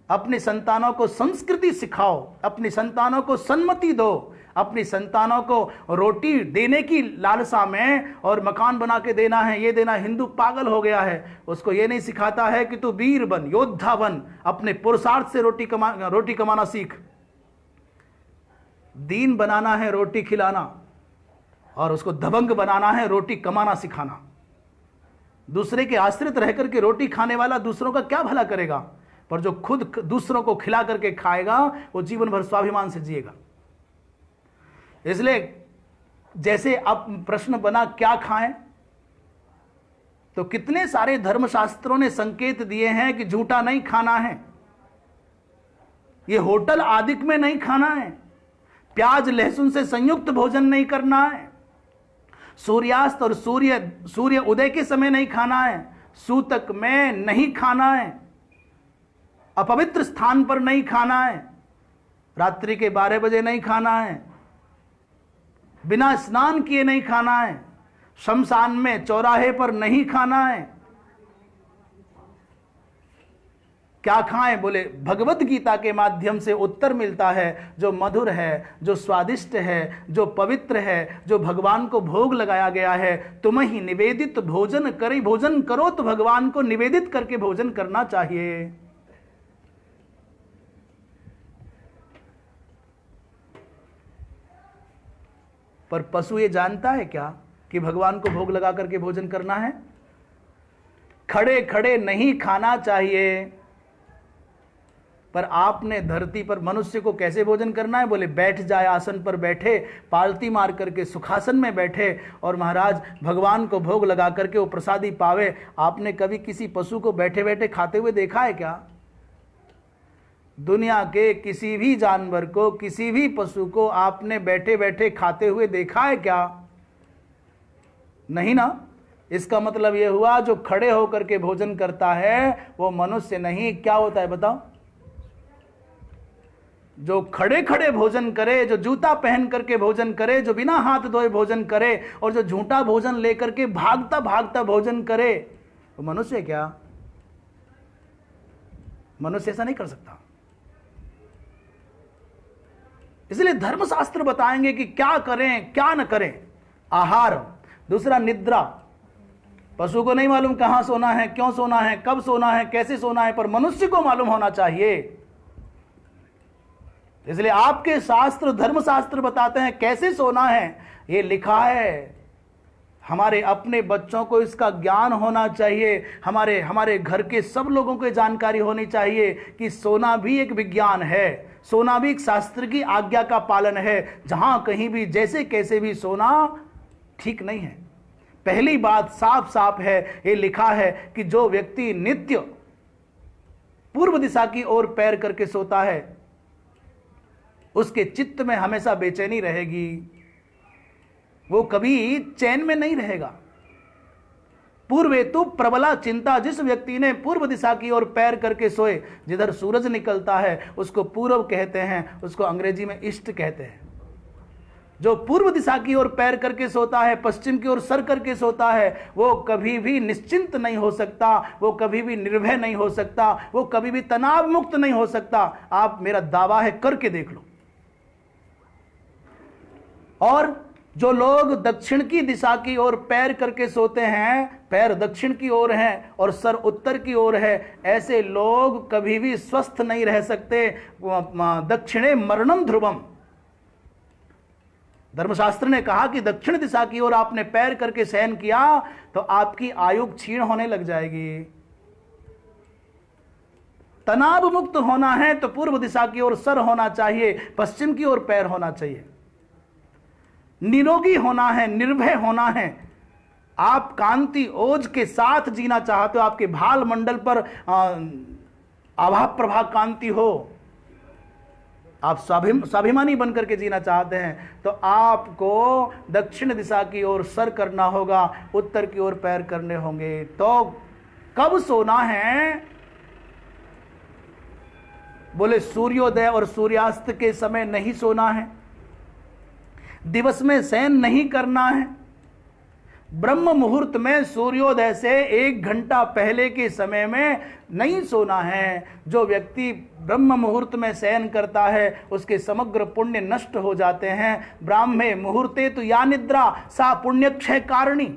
अपनी संतानों को संस्कृति सिखाओ, अपनी संतानों को सन्मति दो। अपनी संतानों को रोटी देने की लालसा में और मकान बना के देना है, ये देना, हिंदू पागल हो गया है। उसको ये नहीं सिखाता है कि तू वीर बन, योद्धा बन, अपने पुरुषार्थ से रोटी कमाना सीख। दीन बनाना है रोटी खिलाना, और उसको दबंग बनाना है रोटी कमाना सिखाना। दूसरे के आश्रित रह करके रोटी खाने वाला दूसरों का क्या भला करेगा? पर जो खुद दूसरों को खिला करके खाएगा वो जीवन भर स्वाभिमान से जिएगा। इसलिए जैसे अब प्रश्न बना क्या खाएं, तो कितने सारे धर्मशास्त्रों ने संकेत दिए हैं कि झूठा नहीं खाना है, ये होटल आदिक में नहीं खाना है, प्याज लहसुन से संयुक्त भोजन नहीं करना है, सूर्यास्त और सूर्य उदय के समय नहीं खाना है, सूतक में नहीं खाना है, अपवित्र स्थान पर नहीं खाना है, रात्रि के 12 बजे नहीं खाना है, बिना स्नान किए नहीं खाना है, शमशान में चौराहे पर नहीं खाना है। क्या खाएं? बोले भगवत गीता के माध्यम से उत्तर मिलता है, जो मधुर है, जो स्वादिष्ट है, जो पवित्र है, जो भगवान को भोग लगाया गया है। तुम ही निवेदित भोजन करी, भोजन करो तो भगवान को निवेदित करके भोजन करना चाहिए। पर पशु ये जानता है क्या कि भगवान को भोग लगा करके भोजन करना है? खड़े खड़े नहीं खाना चाहिए। पर आपने धरती पर मनुष्य को कैसे भोजन करना है? बोले बैठ जाए, आसन पर बैठे, पालती मार करके सुखासन में बैठे, और महाराज भगवान को भोग लगा करके वो प्रसादी पावे। आपने कभी किसी पशु को बैठे बैठे खाते हुए देखा है क्या? दुनिया के किसी भी जानवर को, किसी भी पशु को आपने बैठे बैठे खाते हुए देखा है क्या? नहीं ना। इसका मतलब यह हुआ जो खड़े होकर के भोजन करता है वो मनुष्य नहीं। क्या होता है बताओ? जो खड़े खड़े भोजन करे, जो जूता पहन करके भोजन करे, जो बिना हाथ धोए भोजन करे, और जो झूठा भोजन लेकर के भागता भागता भोजन करे, वो मनुष्य क्या? मनुष्य ऐसा नहीं कर सकता। इसलिए धर्मशास्त्र बताएंगे कि क्या करें क्या न करें। आहार, दूसरा निद्रा। पशु को नहीं मालूम कहां सोना है, क्यों सोना है, कब सोना है, कैसे सोना है, पर मनुष्य को मालूम होना चाहिए। इसलिए आपके शास्त्र, धर्मशास्त्र बताते हैं कैसे सोना है, ये लिखा है। हमारे अपने बच्चों को इसका ज्ञान होना चाहिए, हमारे घर के सब लोगों को जानकारी होनी चाहिए कि सोना भी एक विज्ञान है, सोना भी एक शास्त्र की आज्ञा का पालन है। जहां कहीं भी जैसे कैसे भी सोना ठीक नहीं है। पहली बात साफ साफ है, ये लिखा है कि जो व्यक्ति नित्य पूर्व दिशा की ओर पैर करके सोता है, उसके चित्त में हमेशा बेचैनी रहेगी, वो कभी चैन में नहीं रहेगा। पूर्वेतु प्रबला चिंता। जिस व्यक्ति ने पूर्व दिशा की ओर पैर करके सोए, जिधर सूरज निकलता है उसको पूर्व कहते हैं, उसको अंग्रेजी में ईस्ट कहते हैं। जो पूर्व दिशा की ओर पैर करके सोता है, पश्चिम की ओर सर करके सोता है, वो कभी भी निश्चिंत नहीं हो सकता, वो कभी भी निर्भय नहीं हो सकता, वो कभी भी तनाव मुक्त नहीं हो सकता। आप, मेरा दावा है, करके देख लो। और जो लोग दक्षिण की दिशा की ओर पैर करके सोते हैं, पैर दक्षिण की ओर हैं और सर उत्तर की ओर है, ऐसे लोग कभी भी स्वस्थ नहीं रह सकते। दक्षिणे मरणम ध्रुवम। धर्मशास्त्र ने कहा कि दक्षिण दिशा की ओर आपने पैर करके शयन किया तो आपकी आयु क्षीण होने लग जाएगी। तनाव मुक्त होना है तो पूर्व दिशा की ओर सर होना चाहिए, पश्चिम की ओर पैर होना चाहिए। निरोगी होना है, निर्भय होना है। आप कांति ओज के साथ जीना चाहते हो, आपके भाल मंडल पर आभा प्रभा कांति हो, आप स्वाभिमानी बनकर के जीना चाहते हैं, तो आपको दक्षिण दिशा की ओर सर करना होगा, उत्तर की ओर पैर करने होंगे। तो कब सोना है? बोले सूर्योदय और सूर्यास्त के समय नहीं सोना है, दिवस में शयन नहीं करना है, ब्रह्म मुहूर्त में सूर्योदय से 1 घंटा पहले के समय में नहीं सोना है। जो व्यक्ति ब्रह्म मुहूर्त में शयन करता है उसके समग्र पुण्य नष्ट हो जाते हैं। ब्राह्मे मुहूर्ते तो या निद्रा सा पुण्यक्षय कारिणी।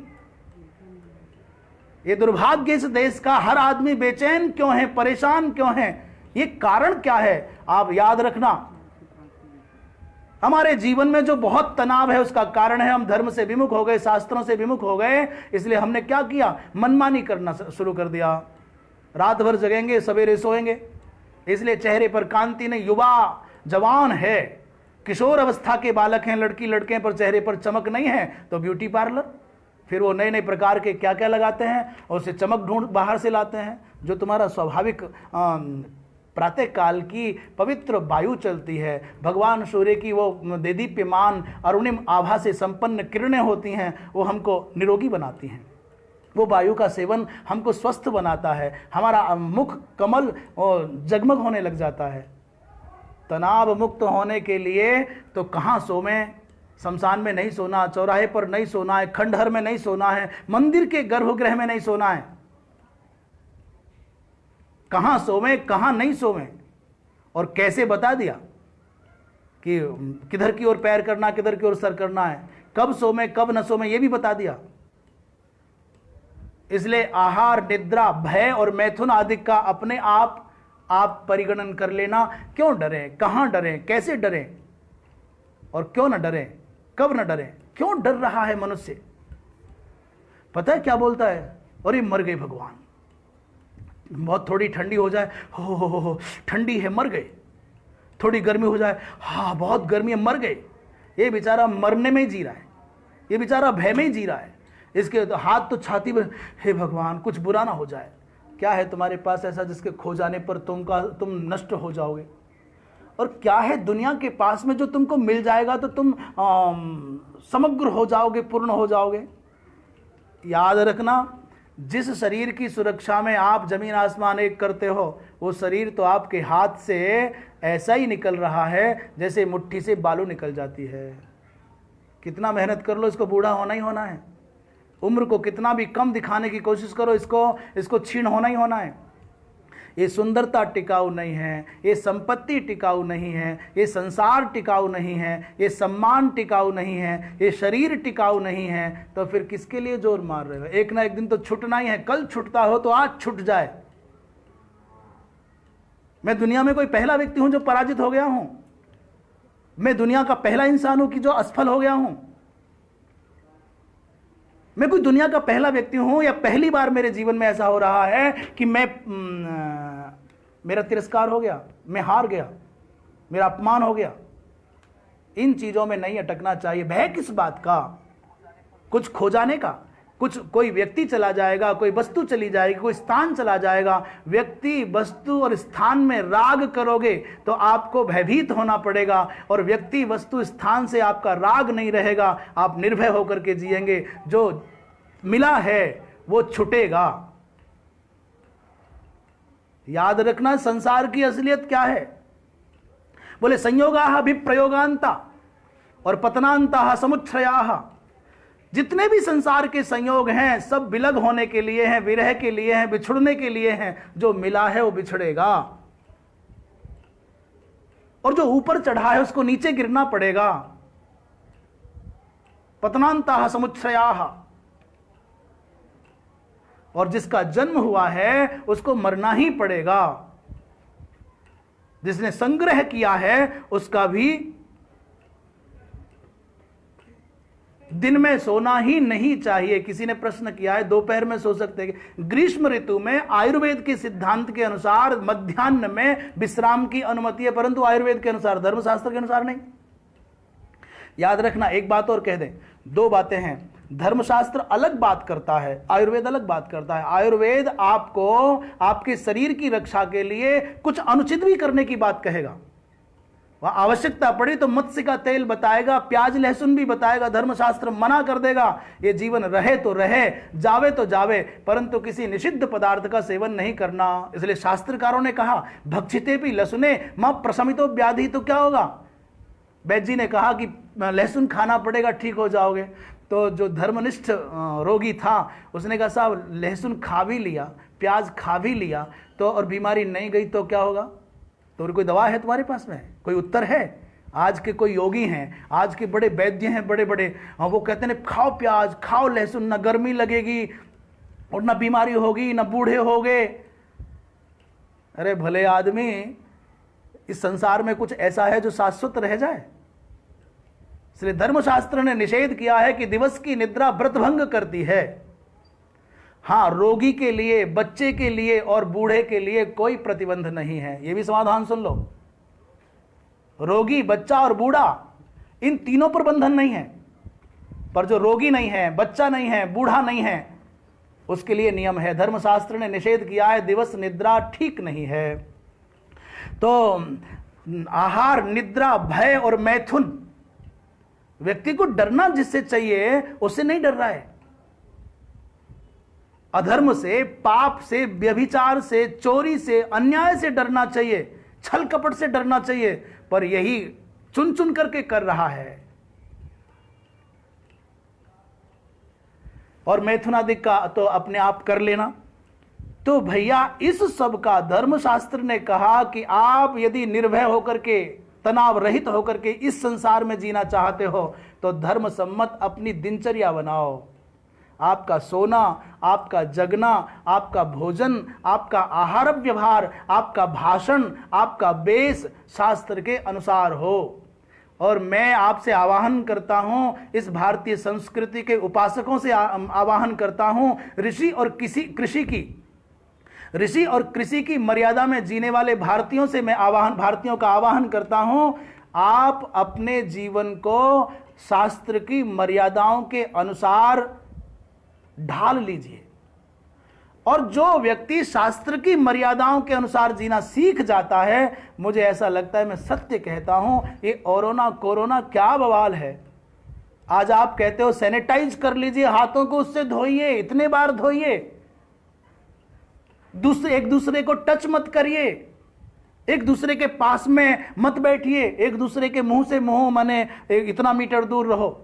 ये दुर्भाग्य इस देश का, हर आदमी बेचैन क्यों है, परेशान क्यों है, ये कारण क्या है? आप याद रखना, हमारे जीवन में जो बहुत तनाव है उसका कारण है हम धर्म से विमुख हो गए, शास्त्रों से विमुख हो गए। इसलिए हमने क्या किया? मनमानी करना शुरू कर दिया। रात भर जगेंगे, सवेरे सोएंगे, इसलिए चेहरे पर कांति नहीं। युवा जवान है, किशोर अवस्था के बालक हैं, लड़की लड़के पर चेहरे पर चमक नहीं है तो ब्यूटी पार्लर, फिर वो नए नए प्रकार के क्या क्या लगाते हैं और उसे चमक ढूंढ बाहर से लाते हैं। जो तुम्हारा स्वाभाविक प्रातः काल की पवित्र वायु चलती है, भगवान सूर्य की वो देदीप्यमान अरुणिम आभा से संपन्न किरणें होती हैं, वो हमको निरोगी बनाती हैं। वो वायु का सेवन हमको स्वस्थ बनाता है, हमारा मुख कमल जगमग होने लग जाता है। तनाव मुक्त होने के लिए तो कहाँ सोवें? शमशान में नहीं सोना, चौराहे पर नहीं सोना है, खंडहर में नहीं सोना है, मंदिर के गर्भगृह में नहीं सोना है। कहां सोवें, कहां नहीं सोवें, और कैसे बता दिया कि किधर की ओर पैर करना, किधर की ओर सर करना है, कब सोवें कब न सोवें, यह भी बता दिया। इसलिए आहार, निद्रा, भय और मैथुन आदि का अपने आप परिगणन कर लेना। क्यों डरें, कहां डरें, कैसे डरें और क्यों न डरें, कब न डरें, क्यों डर रहा है मनुष्य? पता है क्या बोलता है? अरे मर गए भगवान, बहुत थोड़ी ठंडी हो जाए, हो ठंडी है, मर गए। थोड़ी गर्मी हो जाए, हाँ बहुत गर्मी है, मर गए। ये बेचारा मरने में ही जी रहा है, ये बेचारा भय में ही जी रहा है। इसके तो हाथ तो छाती में, हे भगवान कुछ बुरा ना हो जाए। क्या है तुम्हारे पास ऐसा जिसके खो जाने पर तुम नष्ट हो जाओगे? और क्या है दुनिया के पास में जो तुमको मिल जाएगा तो तुम समग्र हो जाओगे, पूर्ण हो जाओगे? याद रखना, जिस शरीर की सुरक्षा में आप जमीन आसमान एक करते हो, वो शरीर तो आपके हाथ से ऐसा ही निकल रहा है जैसे मुट्ठी से बालू निकल जाती है। कितना मेहनत कर लो, इसको बूढ़ा होना ही होना है। उम्र को कितना भी कम दिखाने की कोशिश करो, इसको क्षीण होना ही होना है। ये सुंदरता टिकाऊ नहीं है, ये संपत्ति टिकाऊ नहीं है, ये संसार टिकाऊ नहीं है, ये सम्मान टिकाऊ नहीं है, ये शरीर टिकाऊ नहीं है, तो फिर किसके लिए जोर मार रहे हो? एक ना एक दिन तो छूटना ही है। कल छूटता हो तो आज छूट जाए। मैं दुनिया में कोई पहला व्यक्ति हूं जो पराजित हो गया हूं? मैं दुनिया का पहला इंसान हूं कि जो असफल हो गया हूं? मैं कोई दुनिया का पहला व्यक्ति हूं या पहली बार मेरे जीवन में ऐसा हो रहा है कि मेरा तिरस्कार हो गया, मैं हार गया, मेरा अपमान हो गया? इन चीजों में नहीं अटकना चाहिए। भय किस बात का? कुछ खो जाने का? कोई व्यक्ति चला जाएगा, कोई वस्तु चली जाएगी, कोई स्थान चला जाएगा। व्यक्ति, वस्तु और स्थान में राग करोगे तो आपको भयभीत होना पड़ेगा, और व्यक्ति, वस्तु, स्थान से आपका राग नहीं रहेगा, आप निर्भय होकर के जिएंगे। जो मिला है वो छूटेगा। याद रखना संसार की असलियत क्या है। बोले संयोगाः अभिप्रयोगान्ता और पतनान्ताः समुच्छ्रयाः। जितने भी संसार के संयोग हैं सब विलग होने के लिए हैं, विरह के लिए हैं, बिछुड़ने के लिए हैं। जो मिला है वो बिछड़ेगा, और जो ऊपर चढ़ा है उसको नीचे गिरना पड़ेगा। पतनान्ताः समुच्छ्रयाः। और जिसका जन्म हुआ है उसको मरना ही पड़ेगा। जिसने संग्रह किया है उसका भी दिन में सोना ही नहीं चाहिए। किसी ने प्रश्न किया है दोपहर में सो सकते हैं? ग्रीष्म ऋतु में आयुर्वेद के सिद्धांत के अनुसार मध्याह्न में विश्राम की अनुमति है, परंतु आयुर्वेद के अनुसार, धर्मशास्त्र के अनुसार नहीं। याद रखना, एक बात और कह दें, दो बातें हैं। धर्मशास्त्र अलग बात करता है, आयुर्वेद अलग बात करता है। आयुर्वेद आपको आपके शरीर की रक्षा के लिए कुछ अनुचित भी करने की बात कहेगा। वह आवश्यकता पड़ी तो मत्स्य का तेल बताएगा, प्याज लहसुन भी बताएगा। धर्मशास्त्र मना कर देगा, ये जीवन रहे तो रहे, जावे तो जावे, परंतु किसी निषिद्ध पदार्थ का सेवन नहीं करना। इसलिए शास्त्रकारों ने कहा भक्षिते भी लहसुने मां प्रशमितो व्याधि। तो क्या होगा? वैद्य जी ने कहा कि लहसुन खाना पड़ेगा, ठीक हो जाओगे। तो जो धर्मनिष्ठ रोगी था उसने कहा साहब लहसुन खा भी लिया, प्याज खा भी लिया, तो और बीमारी नहीं गई तो क्या होगा? तो कोई दवा है तुम्हारे पास में? कोई उत्तर है? आज के कोई योगी हैं, आज के बड़े वैद्य हैं, बड़े बड़े, वो कहते हैं खाओ प्याज, खाओ लहसुन, ना गर्मी लगेगी और ना बीमारी होगी, ना बूढ़े होगे। अरे भले आदमी, इस संसार में कुछ ऐसा है जो शाश्वत रह जाए? इसलिए धर्मशास्त्र ने निषेध किया है कि दिवस की निद्रा व्रतभंग करती है। हां, रोगी के लिए, बच्चे के लिए और बूढ़े के लिए कोई प्रतिबंध नहीं है। यह भी समाधान सुन लो। रोगी, बच्चा और बूढ़ा, इन तीनों पर बंधन नहीं है, पर जो रोगी नहीं है, बच्चा नहीं है, बूढ़ा नहीं है, उसके लिए नियम है। धर्मशास्त्र ने निषेध किया है, दिवस निद्रा ठीक नहीं है। तो आहार, निद्रा, भय और मैथुन, व्यक्ति को डरना जिससे चाहिए उससे नहीं डर रहा है। अधर्म से, पाप से, व्यभिचार से, चोरी से, अन्याय से डरना चाहिए, छल कपट से डरना चाहिए, पर यही चुन चुन करके कर रहा है। और मैथुनादिक का तो अपने आप कर लेना। तो भैया इस सब का धर्मशास्त्र ने कहा कि आप यदि निर्भय होकर के, तनाव रहित होकर के इस संसार में जीना चाहते हो तो धर्म सम्मत अपनी दिनचर्या बनाओ। आपका सोना, आपका जगना, आपका भोजन, आपका आहार व्यवहार, आपका भाषण, आपका वेश शास्त्र के अनुसार हो। और मैं आपसे आवाहन करता हूं, इस भारतीय संस्कृति के उपासकों से आवाहन करता हूं, ऋषि और कृषि की मर्यादा में जीने वाले भारतीयों से मैं भारतीयों का आवाहन करता हूं, आप अपने जीवन को शास्त्र की मर्यादाओं के अनुसार ढाल लीजिए। और जो व्यक्ति शास्त्र की मर्यादाओं के अनुसार जीना सीख जाता है, मुझे ऐसा लगता है, मैं सत्य कहता हूं, ये कोरोना क्या बवाल है। आज आप कहते हो सैनिटाइज कर लीजिए, हाथों को उससे धोइए, इतने बार धोइए, एक दूसरे को टच मत करिए, एक दूसरे के पास में मत बैठिए, एक दूसरे के मुंह से मुंह माने इतना मीटर दूर रहो।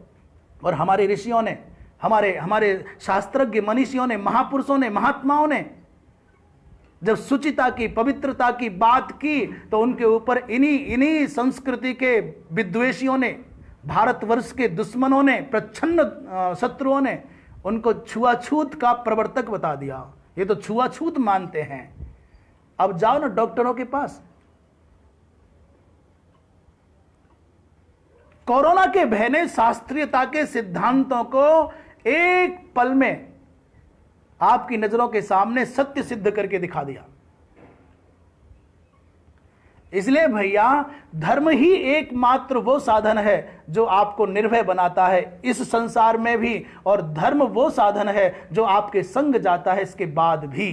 और हमारे ऋषियों ने, हमारे शास्त्रज्ञ मनीषियों ने, महापुरुषों ने, महात्माओं ने जब शुचिता की, पवित्रता की बात की तो उनके ऊपर इन्हीं संस्कृति के विद्वेषियों ने, भारतवर्ष के दुश्मनों ने, प्रच्छन्न शत्रुओं ने उनको छुआछूत का प्रवर्तक बता दिया। ये तो छुआछूत मानते हैं। अब जाओ ना डॉक्टरों के पास। कोरोना के भय ने शास्त्रीयता के सिद्धांतों को एक पल में आपकी नजरों के सामने सत्य सिद्ध करके दिखा दिया। इसलिए भैया, धर्म ही एकमात्र वो साधन है जो आपको निर्भय बनाता है इस संसार में भी, और धर्म वो साधन है जो आपके संग जाता है इसके बाद भी।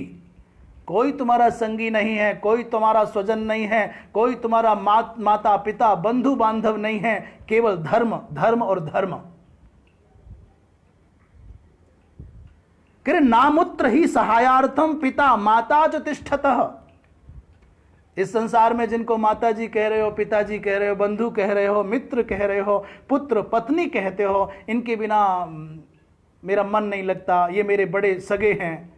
कोई तुम्हारा संगी नहीं है, कोई तुम्हारा स्वजन नहीं है, कोई तुम्हारा माता पिता बंधु बांधव नहीं है, केवल धर्म, धर्म और धर्म। नामुत्र ही सहायार्थम पिता माता च तिष्ठतः। इस संसार में जिनको माता जी कह रहे हो, पिताजी कह रहे हो, बंधु कह रहे हो, मित्र कह रहे हो, पुत्र पत्नी कहते हो, इनके बिना मेरा मन नहीं लगता, ये मेरे बड़े सगे हैं।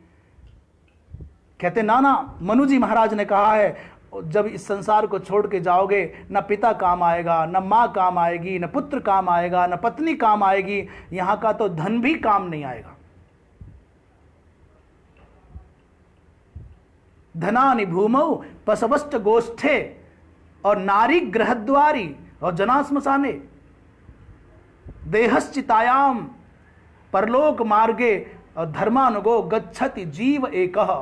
कहते ना, मनु जी महाराज ने कहा है, जब इस संसार को छोड़ के जाओगे, न पिता काम आएगा, न माँ काम आएगी, न पुत्र काम आएगा, न पत्नी काम आएगी, यहां का तो धन भी काम नहीं आएगा। धनानि भूमौ पशवश्च गोष्ठे, और नारी गृहद्वारी और जना श्मशाने, देहश्चितायाम परलोक मार्गे, और धर्मानुगो गच्छति जीव एकः।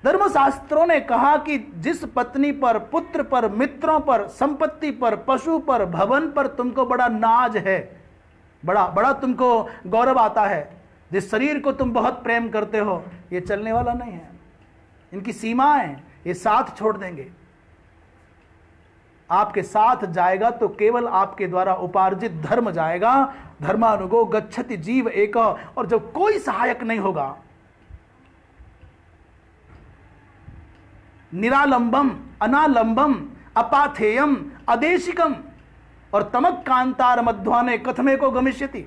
धर्मशास्त्रों ने कहा कि जिस पत्नी पर, पुत्र पर, मित्रों पर, संपत्ति पर, पशु पर, भवन पर तुमको बड़ा नाज है, बड़ा बड़ा तुमको गौरव आता है, जिस शरीर को तुम बहुत प्रेम करते हो, ये चलने वाला नहीं है। इनकी सीमाएं, ये साथ छोड़ देंगे। आपके साथ जाएगा तो केवल आपके द्वारा उपार्जित धर्म जाएगा। धर्मानुगो गच्छति जीव एक। और जब कोई सहायक नहीं होगा, निरालंबम अनालंबम अपाथेयम अदेशिकम और तमक कांतार मध्वाने कथमे को गमिष्यति।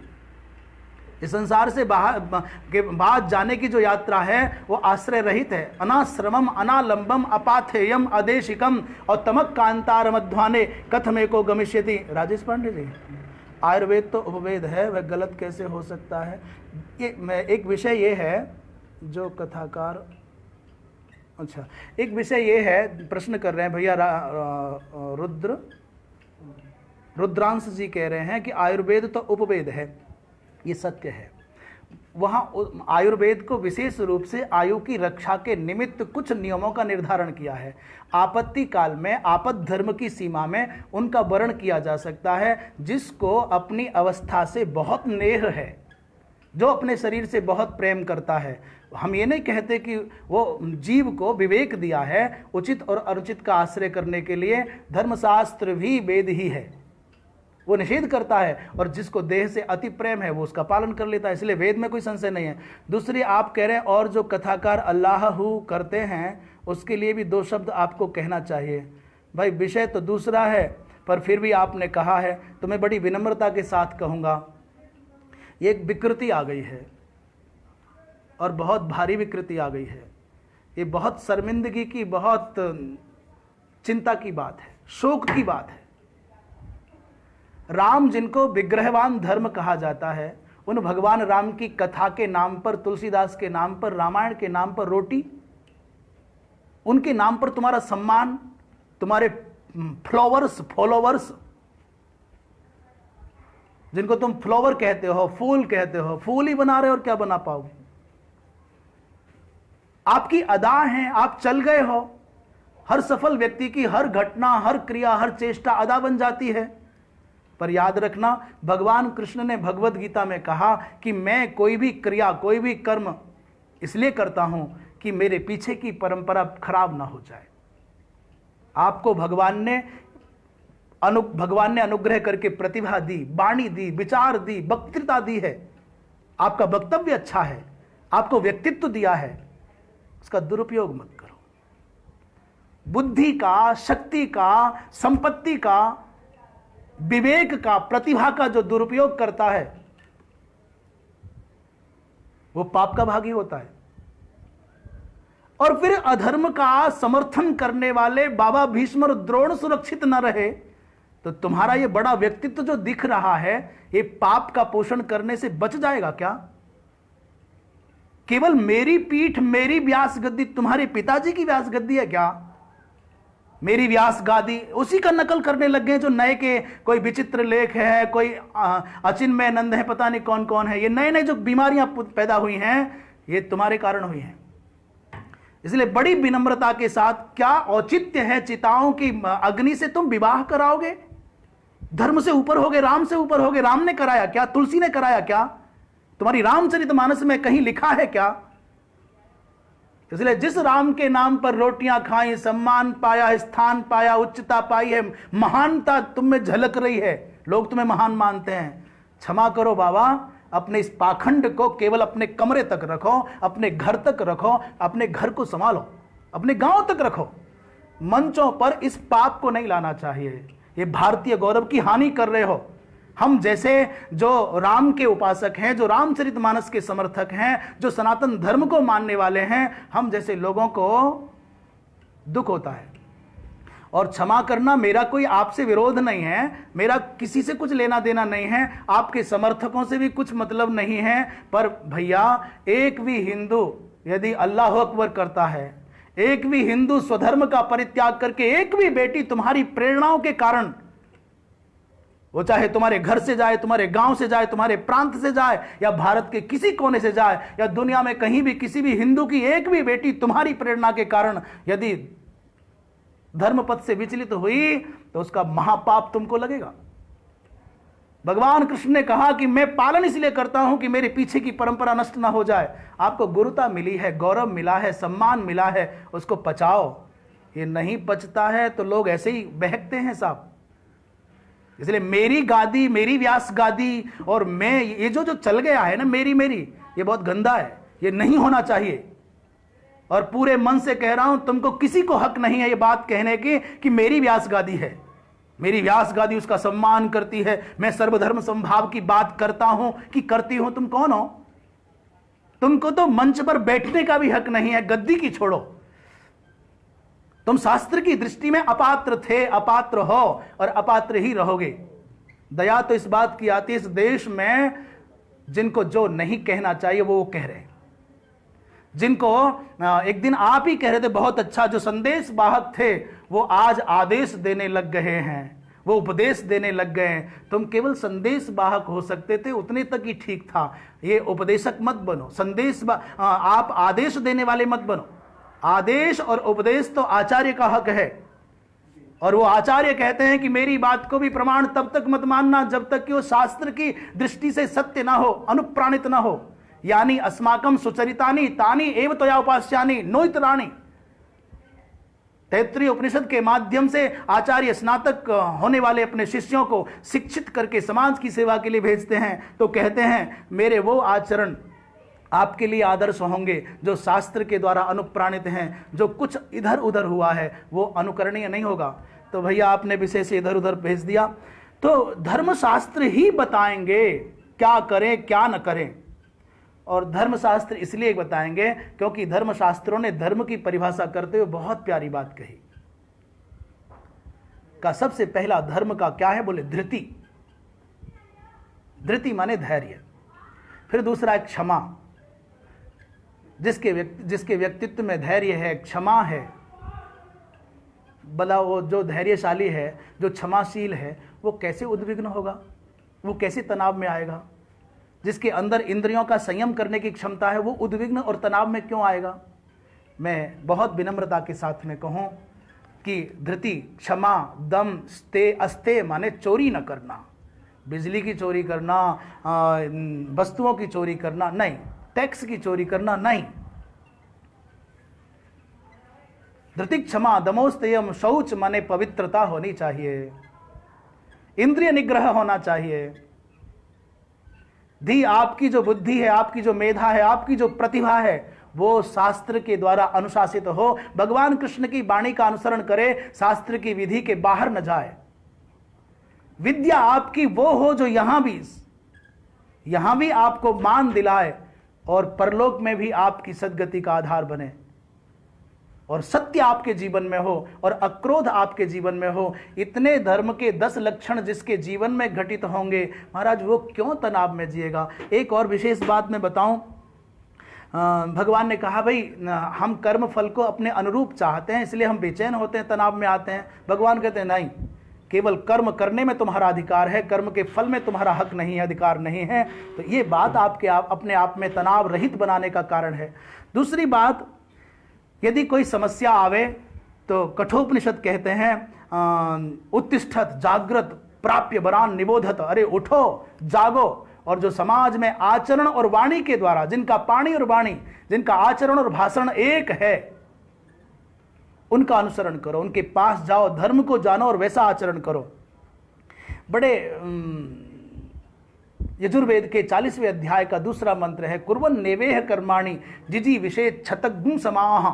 इस संसार से बाहर जाने की जो यात्रा है वो आश्रय रहित है। अनाश्रमम अनालंबम अपाथेयम अदेशिकम और तमक कांतार मध्वाने कथमे को गमिष्यति। राजेश पांडे जी, आयुर्वेद तो उपवेद है, वह गलत कैसे हो सकता है? एक विषय ये है जो कथाकार, अच्छा एक विषय ये है, प्रश्न कर रहे हैं भैया रुद्रांश जी कह रहे हैं कि आयुर्वेद तो उपवेद है, ये सत्य है। वहाँ आयुर्वेद को विशेष रूप से आयु की रक्षा के निमित्त कुछ नियमों का निर्धारण किया है। आपत्ति काल में आपद धर्म की सीमा में उनका वर्ण किया जा सकता है। जिसको अपनी अवस्था से बहुत नेह है, जो अपने शरीर से बहुत प्रेम करता है, हम ये नहीं कहते कि वो जीव को विवेक दिया है उचित और अनुचित का आश्रय करने के लिए। धर्मशास्त्र भी वेद ही है, वो निषेध करता है, और जिसको देह से अति प्रेम है वो उसका पालन कर लेता है, इसलिए वेद में कोई संशय नहीं है। दूसरी आप कह रहे हैं और जो कथाकार अल्लाह हू करते हैं उसके लिए भी 2 शब्द आपको कहना चाहिए। भाई विषय तो दूसरा है, पर फिर भी आपने कहा है तो मैं बड़ी विनम्रता के साथ कहूँगा, ये एक विकृति आ गई है और बहुत भारी विकृति आ गई है। ये बहुत शर्मिंदगी की, बहुत चिंता की बात है, शोक की बात है। राम जिनको विग्रहवान धर्म कहा जाता है, उन भगवान राम की कथा के नाम पर, तुलसीदास के नाम पर, रामायण के नाम पर रोटी, उनके नाम पर तुम्हारा सम्मान, तुम्हारे फॉलोवर्स जिनको तुम फ्लावर कहते हो, फूल कहते हो, फूल ही बना रहे हो और क्या बना पाओगे? आपकी अदा है, आप चल गए हो। हर सफल व्यक्ति की हर घटना, हर क्रिया, हर चेष्टा अदा बन जाती है। पर याद रखना, भगवान कृष्ण ने भगवद गीता में कहा कि मैं कोई भी क्रिया, कोई भी कर्म इसलिए करता हूं कि मेरे पीछे की परंपरा खराब ना हो जाए। आपको भगवान ने अनुग्रह करके प्रतिभा दी, वाणी दी, विचार दी, वक्तृता दी है। आपका वक्तव्य अच्छा है, आपको व्यक्तित्व दिया है, उसका दुरुपयोग मत करो। बुद्धि का, शक्ति का, संपत्ति का, विवेक का, प्रतिभा का जो दुरुपयोग करता है वो पाप का भागी होता है। और फिर अधर्म का समर्थन करने वाले बाबा भीष्म और द्रोण सुरक्षित न रहे, तो तुम्हारा ये बड़ा व्यक्तित्व जो दिख रहा है, ये पाप का पोषण करने से बच जाएगा क्या? केवल मेरी पीठ, मेरी व्यास गद्दी तुम्हारे पिताजी की व्यास गद्दी है क्या? मेरी व्यास गादी उसी का नकल करने लग गए जो नए के कोई विचित्र लेख है, कोई अचिन्मय नंद है, पता नहीं कौन कौन है। ये नए नए जो बीमारियां पैदा हुई हैं, ये तुम्हारे कारण हुई हैं। इसलिए बड़ी विनम्रता के साथ, क्या औचित्य है चिताओं की अग्नि से तुम विवाह कराओगे? धर्म से ऊपर होगे, राम से ऊपर होगे। राम ने कराया क्या? तुलसी ने कराया क्या? तुम्हारी रामचरितमानस में कहीं लिखा है क्या? इसलिए जिस राम के नाम पर रोटियां खाई, सम्मान पाया, स्थान पाया, उच्चता पाई है, महानता तुम में झलक रही है, लोग तुम्हें महान मानते हैं। क्षमा करो बाबा, अपने इस पाखंड को केवल अपने कमरे तक रखो, अपने घर तक रखो, अपने घर को संभालो, अपने गांव तक रखो। मंचों पर इस पाप को नहीं लाना चाहिए। ये भारतीय गौरव की हानि कर रहे हो। हम जैसे जो राम के उपासक हैं, जो रामचरितमानस के समर्थक हैं, जो सनातन धर्म को मानने वाले हैं, हम जैसे लोगों को दुख होता है। और क्षमा करना, मेरा कोई आपसे विरोध नहीं है, मेरा किसी से कुछ लेना देना नहीं है, आपके समर्थकों से भी कुछ मतलब नहीं है। पर भैया, एक भी हिंदू यदि अल्लाह अकबर करता है, एक भी हिंदू स्वधर्म का परित्याग करके, एक भी बेटी तुम्हारी प्रेरणाओं के कारण, वो चाहे तुम्हारे घर से जाए, तुम्हारे गांव से जाए, तुम्हारे प्रांत से जाए, या भारत के किसी कोने से जाए, या दुनिया में कहीं भी किसी भी हिंदू की एक भी बेटी तुम्हारी प्रेरणा के कारण यदि धर्मपथ से विचलित हुई, तो उसका महापाप तुमको लगेगा। भगवान कृष्ण ने कहा कि मैं पालन इसलिए करता हूं कि मेरे पीछे की परंपरा नष्ट ना हो जाए। आपको गुरुता मिली है, गौरव मिला है, सम्मान मिला है, उसको पचाओ। ये नहीं पचता है तो लोग ऐसे ही बहकते हैं साहब। इसलिए मेरी गादी, मेरी व्यास गादी, और मैं, ये जो चल गया है ना, मेरी मेरी, ये बहुत गंदा है, ये नहीं होना चाहिए। और पूरे मन से कह रहा हूं, तुमको किसी को हक नहीं है ये बात कहने की कि मेरी व्यास गादी है। मेरी व्यास गादी उसका सम्मान करती है। मैं सर्वधर्म समभाव की बात करता हूं कि करती हूं। तुम कौन हो? तुमको तो मंच पर बैठने का भी हक नहीं है, गद्दी की छोड़ो। तुम शास्त्र की दृष्टि में अपात्र थे, अपात्र हो और अपात्र ही रहोगे। दया तो इस बात की आती है, इस देश में जिनको जो नहीं कहना चाहिए वो कह रहे हैं। जिनको एक दिन आप ही कह रहे थे बहुत अच्छा, जो संदेश वाहक थे वो आज आदेश देने लग गए हैं, वो उपदेश देने लग गए हैं। तुम केवल संदेश वाहक हो सकते थे, उतने तक ही ठीक था। ये उपदेशक मत बनो, आप आदेश देने वाले मत बनो। आदेश और उपदेश तो आचार्य का हक है, और वो आचार्य कहते हैं कि मेरी बात को भी प्रमाण तब तक मत मानना जब तक कि वो शास्त्र की दृष्टि से सत्य ना हो, अनुप्राणित ना हो। यानी अस्माकम सुचरितानि तानि एव त्वया उपास्यानि नोइतराणि। तैत्रीय उपनिषद के माध्यम से आचार्य स्नातक होने वाले अपने शिष्यों को शिक्षित करके समाज की सेवा के लिए भेजते हैं, तो कहते हैं मेरे वो आचरण आपके लिए आदर्श होंगे जो शास्त्र के द्वारा अनुप्राणित हैं। जो कुछ इधर उधर हुआ है वो अनुकरणीय नहीं होगा। तो भैया आपने विषय से इधर उधर भेज दिया, तो धर्मशास्त्र ही बताएंगे क्या करें क्या न करें। और धर्मशास्त्र इसलिए बताएंगे क्योंकि धर्मशास्त्रों ने धर्म की परिभाषा करते हुए बहुत प्यारी बात कही। का सबसे पहला धर्म का क्या है? बोले धृति। धृति माने धैर्य। फिर दूसरा है क्षमा। जिसके व्यक्तित्व में धैर्य है, क्षमा है, भला वो जो धैर्यशाली है, जो क्षमाशील है, वो कैसे उद्विग्न होगा? वो कैसे तनाव में आएगा? जिसके अंदर इंद्रियों का संयम करने की क्षमता है, वो उद्विग्न और तनाव में क्यों आएगा? मैं बहुत विनम्रता के साथ में कहूं कि धृति, क्षमा, दम, स्ते, अस्ते माने चोरी न करना, बिजली की चोरी करना, वस्तुओं की चोरी करना नहीं, टैक्स की चोरी करना नहीं। धृति, क्षमा, दमोस्तेयम, शौच माने पवित्रता होनी चाहिए, इंद्रिय निग्रह होना चाहिए। धी, आपकी जो बुद्धि है, आपकी जो मेधा है, आपकी जो प्रतिभा है, वो शास्त्र के द्वारा अनुशासित हो, भगवान कृष्ण की वाणी का अनुसरण करे, शास्त्र की विधि के बाहर न जाए। विद्या आपकी वो हो जो यहां भी आपको मान दिलाए और परलोक में भी आपकी सद्गति का आधार बने। और सत्य आपके जीवन में हो और अक्रोध आपके जीवन में हो, इतने धर्म के 10 लक्षण जिसके जीवन में घटित होंगे, महाराज वो क्यों तनाव में जिएगा। एक और विशेष बात मैं बताऊं, भगवान ने कहा भाई हम कर्म फल को अपने अनुरूप चाहते हैं, इसलिए हम बेचैन होते हैं, तनाव में आते हैं। भगवान कहते हैं नहीं, केवल कर्म करने में तुम्हारा अधिकार है, कर्म के फल में तुम्हारा हक नहीं है, अधिकार नहीं है। तो ये बात अपने आप में तनाव रहित बनाने का कारण है। दूसरी बात, यदि कोई समस्या आवे तो कठोपनिषद कहते हैं उत्तिष्ठत जागृत प्राप्य वरान निबोधत, अरे उठो जागो, और जो समाज में आचरण और वाणी के द्वारा, जिनका पाणी और वाणी, जिनका आचरण और भाषण एक है, उनका अनुसरण करो, उनके पास जाओ, धर्म को जानो और वैसा आचरण करो। बड़े यजुर्वेद के 40वें अध्याय का दूसरा मंत्र है, कुर्वन् नेवेह कर्माणि जिजी विषेद क्षतज्ञ समाह।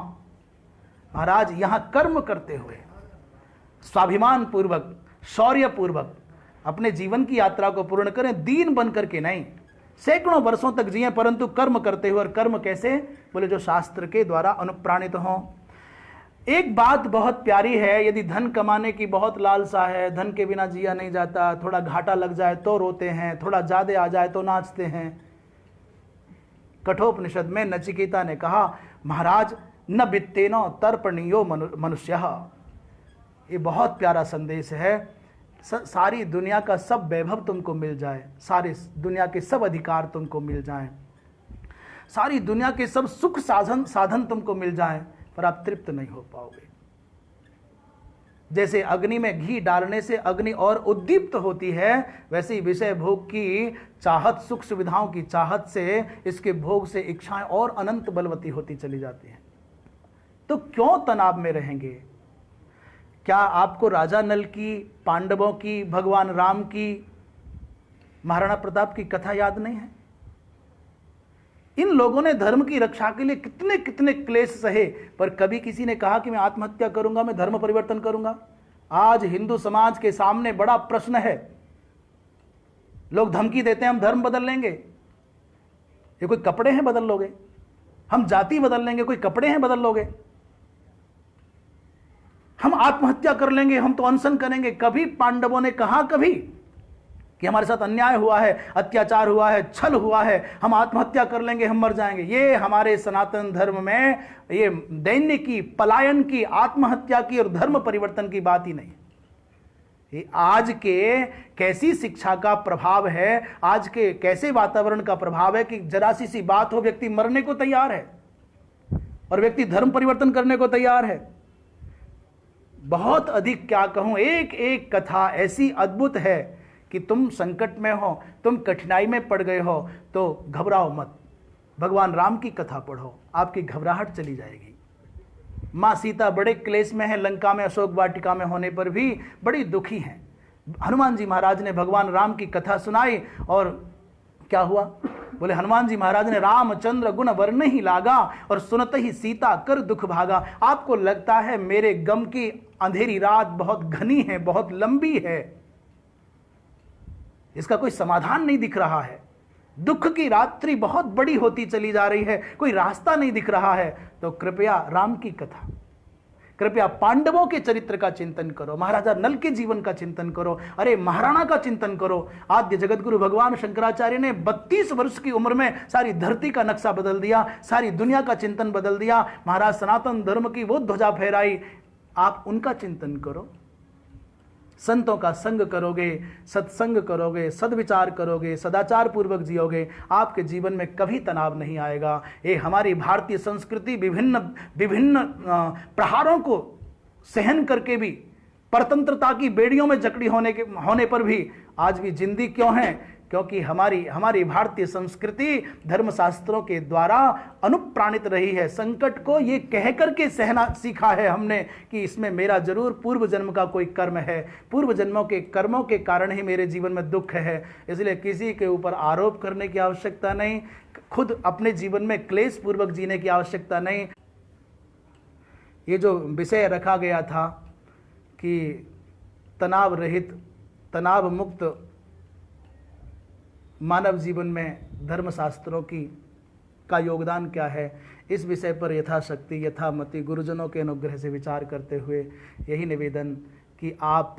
महाराज यहां कर्म करते हुए स्वाभिमान पूर्वक, शौर्य पूर्वक अपने जीवन की यात्रा को पूर्ण करें, दीन बन करके नहीं, सैकड़ों वर्षों तक जिए परंतु कर्म करते हुए। और कर्म कैसे? बोले जो शास्त्र के द्वारा अनुप्राणित हों। एक बात बहुत प्यारी है, यदि धन कमाने की बहुत लालसा है, धन के बिना जिया नहीं जाता, थोड़ा घाटा लग जाए तो रोते हैं, थोड़ा ज्यादा आ जाए तो नाचते हैं। कठोपनिषद में नचिकेता ने कहा, महाराज न वित्तेनो तर्पणीयो मनुष्य। ये बहुत प्यारा संदेश है। सारी दुनिया का सब वैभव तुमको मिल जाए, सारी दुनिया के सब अधिकार तुमको मिल जाएं, सारी दुनिया के सब सुख साधन तुमको मिल जाएं, पर आप तृप्त नहीं हो पाओगे। जैसे अग्नि में घी डालने से अग्नि और उद्दीप्त होती है, वैसे ही विषय भोग की चाहत, सुख सुविधाओं की चाहत से इसके भोग से इच्छाएं और अनंत बलवती होती चली जाती हैं। तो क्यों तनाव में रहेंगे? क्या आपको राजा नल की, पांडवों की, भगवान राम की, महाराणा प्रताप की कथा याद नहीं है? इन लोगों ने धर्म की रक्षा के लिए कितने कितने क्लेश सहे, पर कभी किसी ने कहा कि मैं आत्महत्या करूंगा, मैं धर्म परिवर्तन करूंगा। आज हिंदू समाज के सामने बड़ा प्रश्न है। लोग धमकी देते हैं हम धर्म बदल लेंगे। ये कोई कपड़े हैं बदल लोगे? हम जाति बदल लेंगे, कोई कपड़े हैं बदल लोगे? हम आत्महत्या कर लेंगे, हम तो अनशन करेंगे। कभी पांडवों ने कहा कभी कि हमारे साथ अन्याय हुआ है, अत्याचार हुआ है, छल हुआ है, हम आत्महत्या कर लेंगे, हम मर जाएंगे? ये हमारे सनातन धर्म में ये दैन्य की, पलायन की, आत्महत्या की और धर्म परिवर्तन की बात ही नहीं। ये आज के कैसी शिक्षा का प्रभाव है, आज के कैसे वातावरण का प्रभाव है कि जरा सी बात हो व्यक्ति मरने को तैयार है और व्यक्ति धर्म परिवर्तन करने को तैयार है। बहुत अधिक क्या कहूं, एक एक कथा ऐसी अद्भुत है कि तुम संकट में हो, तुम कठिनाई में पड़ गए हो तो घबराओ मत। भगवान राम की कथा पढ़ो, आपकी घबराहट चली जाएगी। माँ सीता बड़े क्लेश में है, लंका में अशोक वाटिका में होने पर भी बड़ी दुखी हैं। हनुमान जी महाराज ने भगवान राम की कथा सुनाई और क्या हुआ? बोले हनुमान जी महाराज ने रामचंद्र गुण वर्ण ही लागा और सुनत ही सीता कर दुख भागा। आपको लगता है मेरे गम की अंधेरी रात बहुत घनी है, बहुत लंबी है, इसका कोई समाधान नहीं दिख रहा है, दुख की रात्रि बहुत बड़ी होती चली जा रही है, कोई रास्ता नहीं दिख रहा है, तो कृपया राम की कथा, कृपया पांडवों के चरित्र का चिंतन करो, महाराजा नल के जीवन का चिंतन करो, अरे महाराणा का चिंतन करो। आद्य जगतगुरु भगवान शंकराचार्य ने 32 वर्ष की उम्र में सारी धरती का नक्शा बदल दिया, सारी दुनिया का चिंतन बदल दिया। महाराज सनातन धर्म की वो ध्वजा फहराई, आप उनका चिंतन करो। संतों का संग करोगे, सत्संग करोगे, सद्विचार करोगे, सदाचार पूर्वक जियोगे, आपके जीवन में कभी तनाव नहीं आएगा। ये हमारी भारतीय संस्कृति विभिन्न विभिन्न प्रहारों को सहन करके भी, परतंत्रता की बेड़ियों में जकड़ी होने पर भी आज भी जिंदी क्यों है? क्योंकि हमारी भारतीय संस्कृति धर्मशास्त्रों के द्वारा अनुप्राणित रही है। संकट को ये कह करके सहना सीखा है हमने कि इसमें मेरा जरूर पूर्व जन्म का कोई कर्म है, पूर्व जन्मों के कर्मों के कारण ही मेरे जीवन में दुख है। इसलिए किसी के ऊपर आरोप करने की आवश्यकता नहीं, खुद अपने जीवन में क्लेश पूर्वक जीने की आवश्यकता नहीं। ये जो विषय रखा गया था कि तनाव रहित, तनाव मुक्त मानव जीवन में धर्मशास्त्रों की का योगदान क्या है, इस विषय पर यथाशक्ति यथामति गुरुजनों के अनुग्रह से विचार करते हुए यही निवेदन कि आप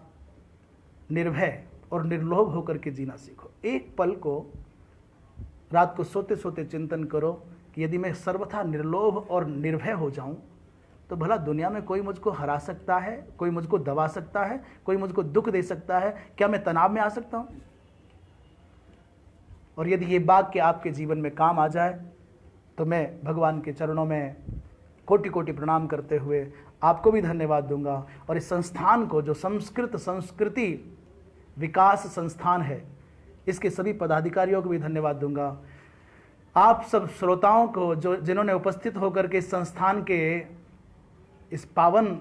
निर्भय और निर्लोभ होकर के जीना सीखो। एक पल को रात को सोते सोते चिंतन करो कि यदि मैं सर्वथा निर्लोभ और निर्भय हो जाऊं तो भला दुनिया में कोई मुझको हरा सकता है, कोई मुझको दबा सकता है, कोई मुझको दुख दे सकता है? क्या मैं तनाव में आ सकता हूं? और यदि ये वाक्य आपके जीवन में काम आ जाए तो मैं भगवान के चरणों में कोटि कोटि प्रणाम करते हुए आपको भी धन्यवाद दूंगा, और इस संस्थान को, जो संस्कृत संस्कृति विकास संस्थान है, इसके सभी पदाधिकारियों को भी धन्यवाद दूंगा। आप सब श्रोताओं को जो जिन्होंने उपस्थित होकर के इस संस्थान के इस पावन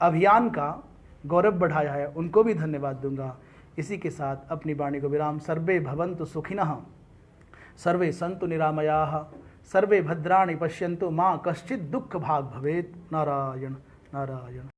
अभियान का गौरव बढ़ाया है, उनको भी धन्यवाद दूंगा। इसी के साथ अपनी वाणी को विराम। सर्वे भवन्तु सुखिनः, सर्वे सन्तु निरामयाः, सर्वे भद्राणि पश्यन्तु, मां कश्चित् दुःख भाग् भवेत्। नारायण नारायण।